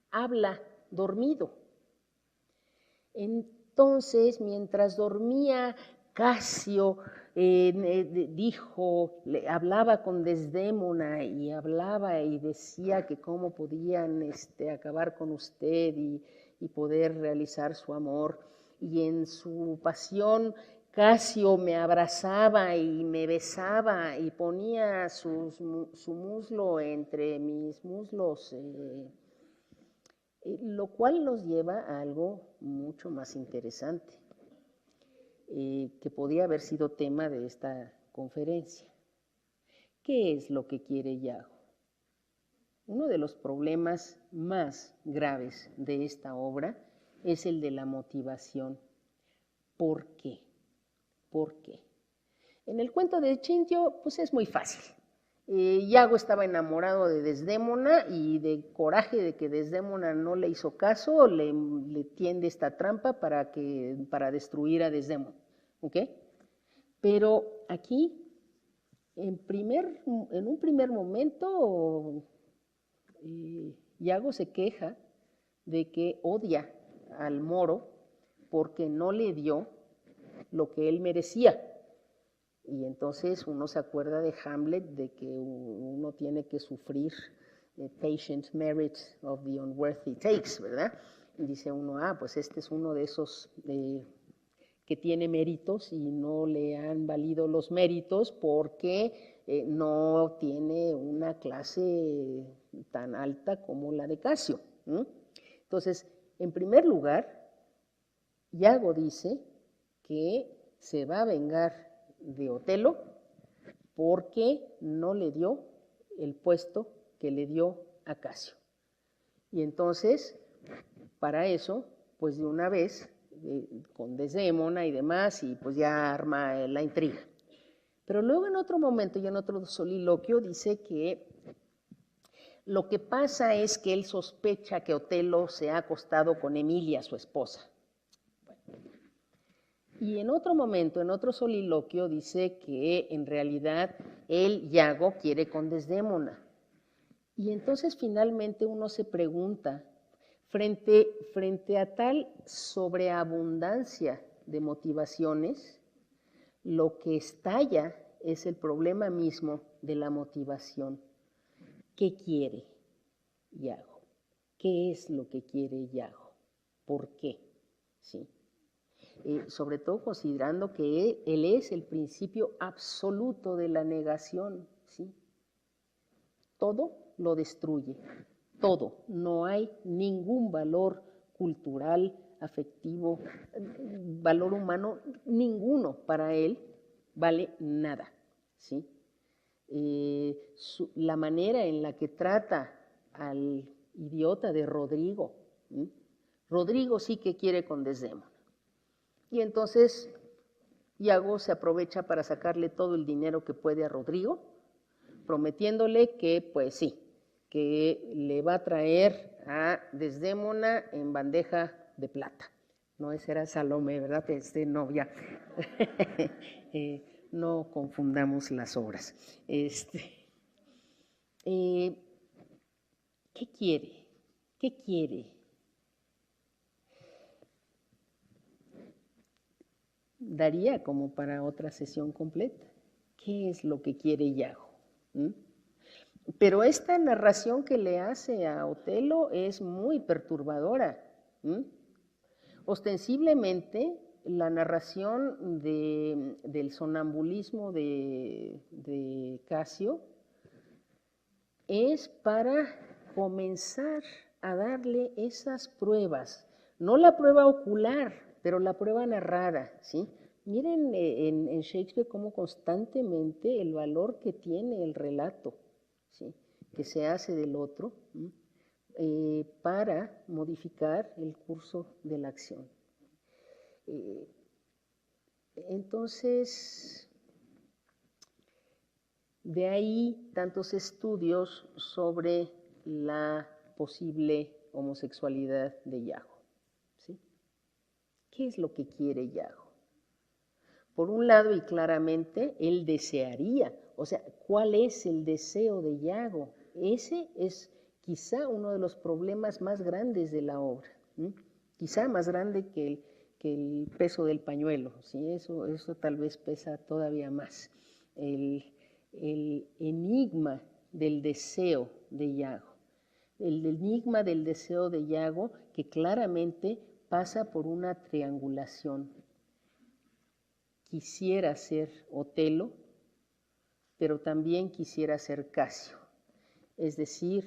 habla dormido. Entonces, mientras dormía, Casio hablaba con Desdémona y hablaba y decía que cómo podían acabar con usted y poder realizar su amor. Y en su pasión, Casio me abrazaba y me besaba y ponía su muslo entre mis muslos, lo cual nos lleva a algo mucho más interesante, que podía haber sido tema de esta conferencia. ¿Qué es lo que quiere Yago? Uno de los problemas más graves de esta obra es el de la motivación. ¿Por qué? ¿Por qué? En el cuento de Chintio, pues es muy fácil. Yago estaba enamorado de Desdémona y de coraje de que Desdémona no le hizo caso, le tiende esta trampa para destruir a Desdémona. ¿Ok? Pero aquí, en un primer momento, Yago se queja de que odia al Moro porque no le dio lo que él merecía. Y entonces uno se acuerda de Hamlet, de que uno tiene que sufrir the patient merit of the unworthy takes, ¿verdad? Y dice uno, pues este es uno de esos que tiene méritos y no le han valido los méritos porque no tiene una clase tan alta como la de Casio. Entonces, en primer lugar, Yago dice que se va a vengar de Otelo porque no le dio el puesto que le dio a Casio. Y entonces, para eso, pues de una vez, con Desdémona y demás, y pues ya arma la intriga. Pero luego en otro momento y en otro soliloquio dice que lo que pasa es que él sospecha que Otelo se ha acostado con Emilia, su esposa. Y en otro momento, en otro soliloquio, dice que en realidad él, Yago, quiere con Desdémona. Y entonces finalmente uno se pregunta, frente a tal sobreabundancia de motivaciones, lo que estalla es el problema mismo de la motivación. ¿Qué quiere Yago? ¿Qué es lo que quiere Yago? ¿Por qué? ¿Sí? Sobre todo considerando que él es el principio absoluto de la negación, ¿sí? Todo lo destruye, todo, no hay ningún valor cultural, afectivo, valor humano, ninguno para él vale nada, ¿sí? La manera en la que trata al idiota de Rodrigo, ¿sí? Rodrigo sí que quiere con Desdémona. Y entonces Yago se aprovecha para sacarle todo el dinero que puede a Rodrigo, prometiéndole que, pues sí, que le va a traer a Desdémona en bandeja de plata. No, ese era Salomé, ¿verdad? No, ya. No confundamos las obras. ¿Qué quiere? ¿Qué quiere? Daría como para otra sesión completa. ¿Qué es lo que quiere Iago? ¿Mm? Pero esta narración que le hace a Otelo es muy perturbadora. ¿Mm? Ostensiblemente, la narración del sonambulismo de Casio es para comenzar a darle esas pruebas, no la prueba ocular, pero la prueba narrada, ¿sí? Miren en Shakespeare cómo constantemente el valor que tiene el relato, ¿sí? Que se hace del otro, para modificar el curso de la acción. Entonces, de ahí tantos estudios sobre la posible homosexualidad de Iago, ¿sí? ¿Qué es lo que quiere Iago? Por un lado, y claramente, él desearía, o sea, ¿cuál es el deseo de Iago? Ese es quizá uno de los problemas más grandes de la obra, ¿sí? Quizá más grande que el peso del pañuelo, ¿sí? Eso tal vez pesa todavía más. El enigma del deseo de Iago, el enigma del deseo de Iago que claramente pasa por una triangulación. Quisiera ser Otelo, pero también quisiera ser Casio, es decir,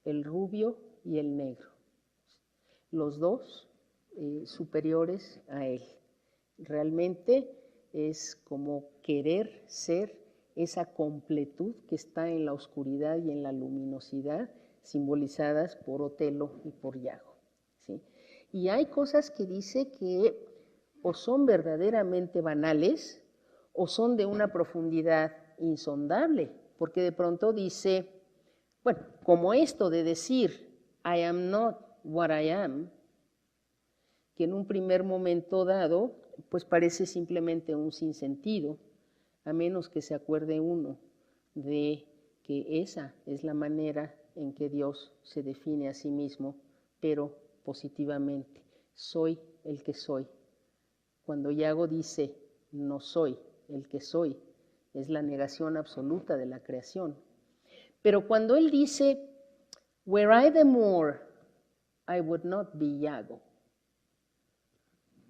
el rubio y el negro, los dos superiores a él. Realmente es como querer ser esa completud que está en la oscuridad y en la luminosidad, simbolizadas por Otelo y por Iago, ¿sí? Y hay cosas que dice que o son verdaderamente banales o son de una profundidad insondable, porque de pronto dice, bueno, como esto de decir, I am not what I am, que en un primer momento dado, pues parece simplemente un sinsentido, a menos que se acuerde uno de que esa es la manera en que Dios se define a sí mismo, pero positivamente, soy el que soy. Cuando Iago dice, no soy el que soy, es la negación absoluta de la creación. Pero cuando él dice, were I the Moor, I would not be Iago.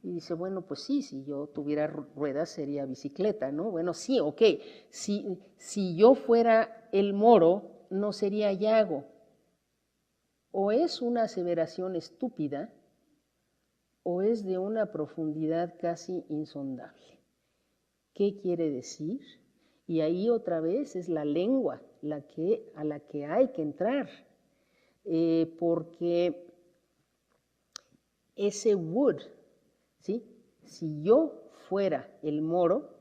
Y dice, bueno, pues sí, si yo tuviera ruedas sería bicicleta, ¿no? Bueno, sí, ok, si yo fuera el moro, no sería Iago. O es una aseveración estúpida, o es de una profundidad casi insondable. ¿Qué quiere decir? Y ahí otra vez es la lengua a la que hay que entrar, porque ese would, ¿sí? Si yo fuera el moro,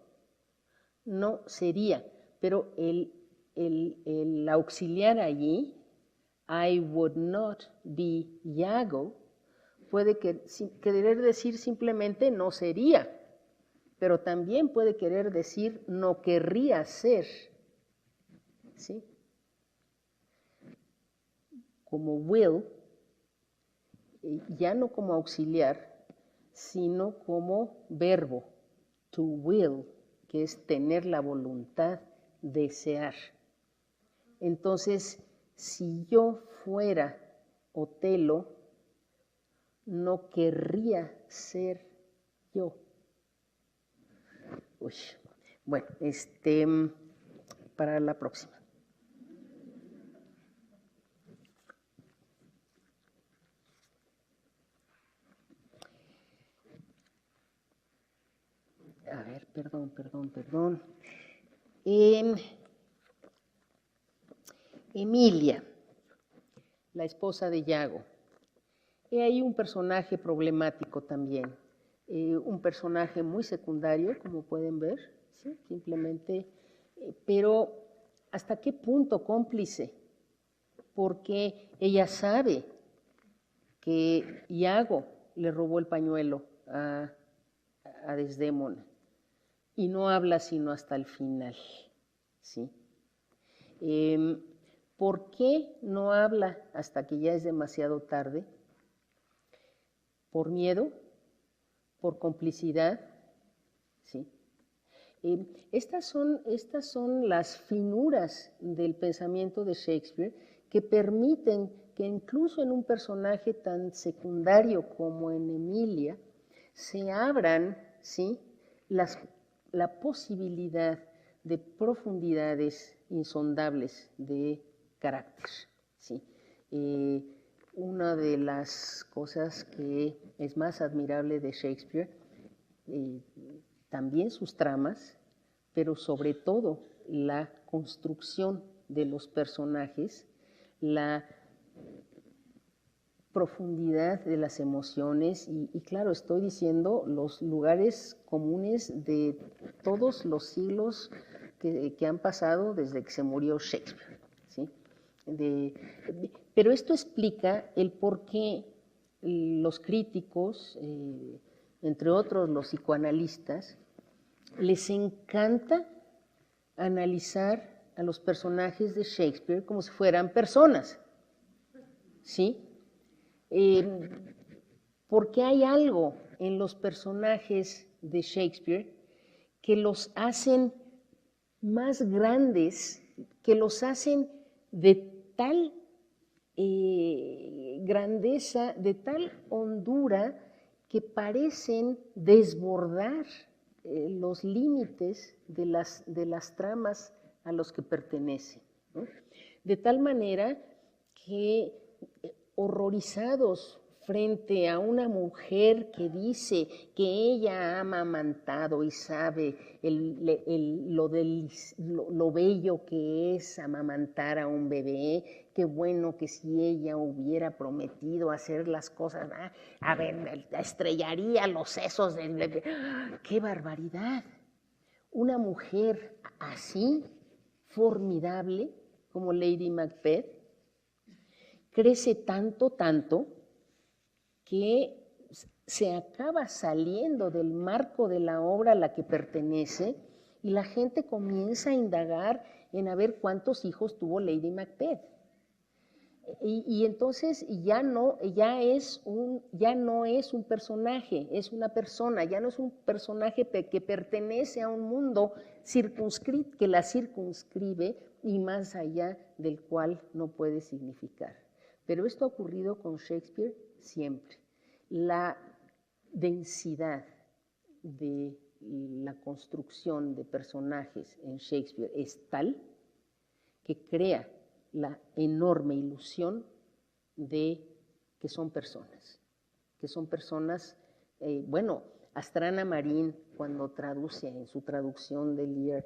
no sería, pero el auxiliar allí, I would not be Iago, puede querer decir simplemente no sería, pero también puede querer decir no querría ser, ¿sí? Como will, ya no como auxiliar, sino como verbo, to will, que es tener la voluntad, desear. Entonces, si yo fuera Otelo, no querría ser yo. Uy. Bueno, para la próxima. A ver, perdón. Emilia, la esposa de Iago. Hay un personaje problemático también, un personaje muy secundario, como pueden ver, ¿sí? Simplemente, pero ¿hasta qué punto cómplice? Porque ella sabe que Iago le robó el pañuelo a Desdémona y no habla sino hasta el final, ¿sí? ¿Por qué no habla hasta que ya es demasiado tarde? ¿Por miedo? ¿Por complicidad? ¿Sí? Estas son las finuras del pensamiento de Shakespeare que permiten que incluso en un personaje tan secundario como en Emilia se abran, ¿sí?, la posibilidad de profundidades insondables de carácter. ¿Sí? Una de las cosas que es más admirable de Shakespeare, también sus tramas, pero sobre todo la construcción de los personajes, la profundidad de las emociones y claro, estoy diciendo los lugares comunes de todos los siglos que han pasado desde que se murió Shakespeare, ¿sí? Pero esto explica el por qué los críticos, entre otros los psicoanalistas, les encanta analizar a los personajes de Shakespeare como si fueran personas, ¿sí? Porque hay algo en los personajes de Shakespeare que los hacen más grandes, que los hacen de tal grandeza, de tal hondura, que parecen desbordar los límites de las tramas a los que pertenecen, ¿no? De tal manera que horrorizados frente a una mujer que dice que ella ha amamantado y sabe lo bello que es amamantar a un bebé, qué bueno que si ella hubiera prometido hacer las cosas, a ver, estrellaría los sesos del bebé. ¡Qué barbaridad! Una mujer así, formidable, como Lady Macbeth, crece tanto, que se acaba saliendo del marco de la obra a la que pertenece y la gente comienza a indagar en a ver cuántos hijos tuvo Lady Macbeth. Y entonces ya no es un personaje, es una persona, ya no es un personaje que pertenece a un mundo que la circunscribe y más allá del cual no puede significar. Pero esto ha ocurrido con Shakespeare siempre. La densidad de la construcción de personajes en Shakespeare es tal que crea la enorme ilusión de que son personas, bueno, Astrana Marín, cuando traduce en su traducción de Lear,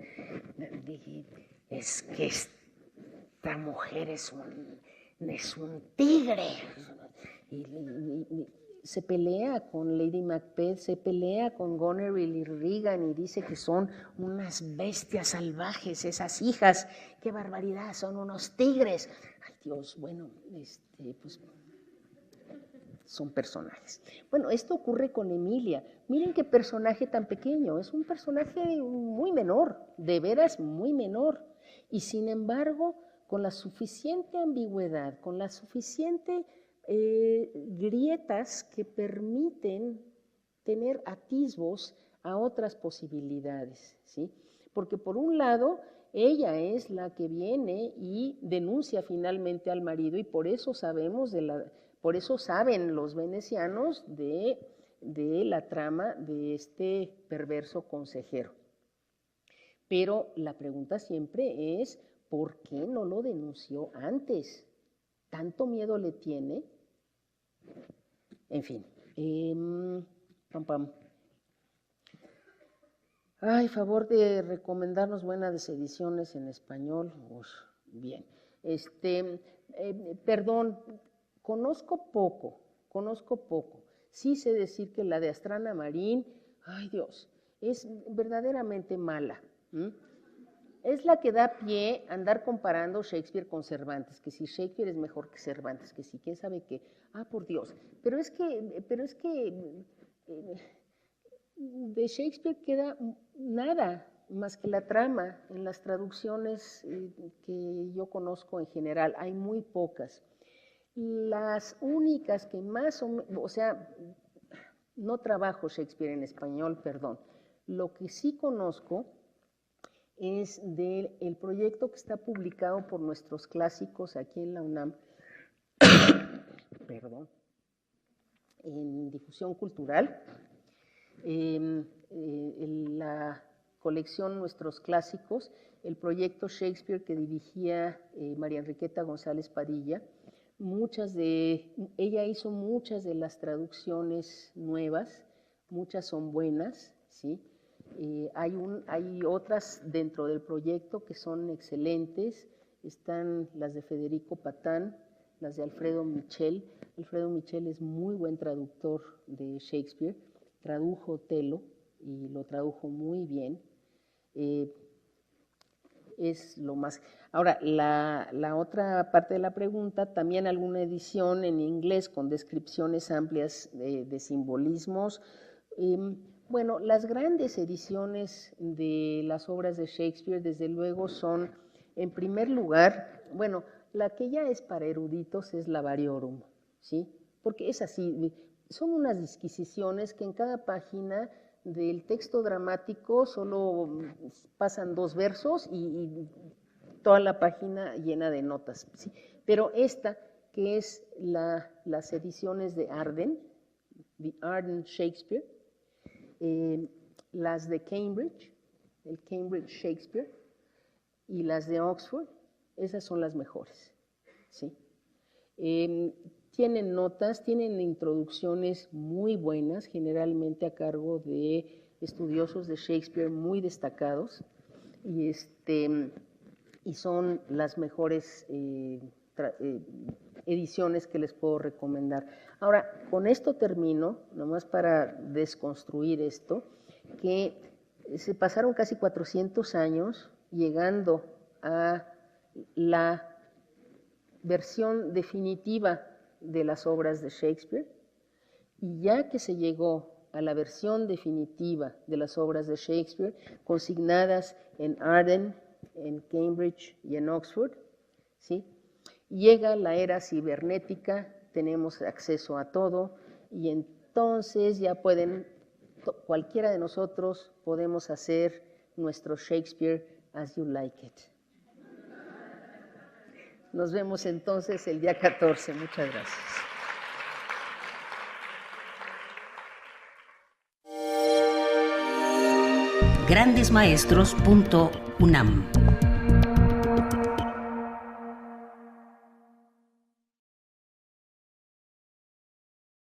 es que esta mujer es un tigre. Y se pelea con Lady Macbeth, se pelea con Goneril y Regan y dice que son unas bestias salvajes esas hijas, qué barbaridad, son unos tigres. Ay Dios, bueno, pues son personajes. Bueno, esto ocurre con Emilia. Miren qué personaje tan pequeño, es un personaje muy menor, de veras muy menor. Y sin embargo, con la suficiente ambigüedad, con la suficiente grietas que permiten tener atisbos a otras posibilidades, ¿sí? Porque por un lado, ella es la que viene y denuncia finalmente al marido y por eso por eso saben los venecianos de la trama de este perverso consejero. Pero la pregunta siempre es, ¿por qué no lo denunció antes? ¿Tanto miedo le tiene? En fin. Ay, favor de recomendarnos buenas ediciones en español. Uf, bien. Perdón, conozco poco. Sí sé decir que la de Astrana Marín, ay Dios, es verdaderamente mala. Es la que da pie a andar comparando Shakespeare con Cervantes, que si Shakespeare es mejor que Cervantes, que si quién sabe qué. Ah, por Dios. Pero es que de Shakespeare queda nada, más que la trama. En las traducciones que yo conozco en general, hay muy pocas. Las únicas que más o sea, no trabajo Shakespeare en español, perdón. Lo que sí conozco es del proyecto que está publicado por Nuestros Clásicos aquí en la UNAM, perdón, en difusión cultural. La colección Nuestros Clásicos, el proyecto Shakespeare que dirigía María Enriqueta González Padilla. Ella hizo muchas de las traducciones nuevas, muchas son buenas, ¿sí? Hay otras dentro del proyecto que son excelentes, están las de Federico Patán, las de Alfredo Michel. Alfredo Michel es muy buen traductor de Shakespeare, tradujo Otelo y lo tradujo muy bien. Es lo más. Ahora, la otra parte de la pregunta, también alguna edición en inglés con descripciones amplias de simbolismos. Bueno, las grandes ediciones de las obras de Shakespeare, desde luego, son, en primer lugar, bueno, la que ya es para eruditos es la Variorum, ¿sí? Porque es así, son unas disquisiciones que en cada página del texto dramático solo pasan 2 versos y toda la página llena de notas, ¿sí? Pero esta, que es las ediciones de Arden, The Arden Shakespeare, las de Cambridge, el Cambridge Shakespeare, y las de Oxford, esas son las mejores, ¿sí? Tienen notas, tienen introducciones muy buenas, generalmente a cargo de estudiosos de Shakespeare muy destacados, y son las mejores ediciones que les puedo recomendar. Ahora, con esto termino, nomás para desconstruir esto, que se pasaron casi 400 años llegando a la versión definitiva de las obras de Shakespeare, y ya que se llegó a la versión definitiva de las obras de Shakespeare, consignadas en Arden, en Cambridge y en Oxford, ¿sí? Llega la era cibernética, tenemos acceso a todo, y entonces ya cualquiera de nosotros podemos hacer nuestro Shakespeare as you like it. Nos vemos entonces el día 14. Muchas gracias. grandesmaestros.unam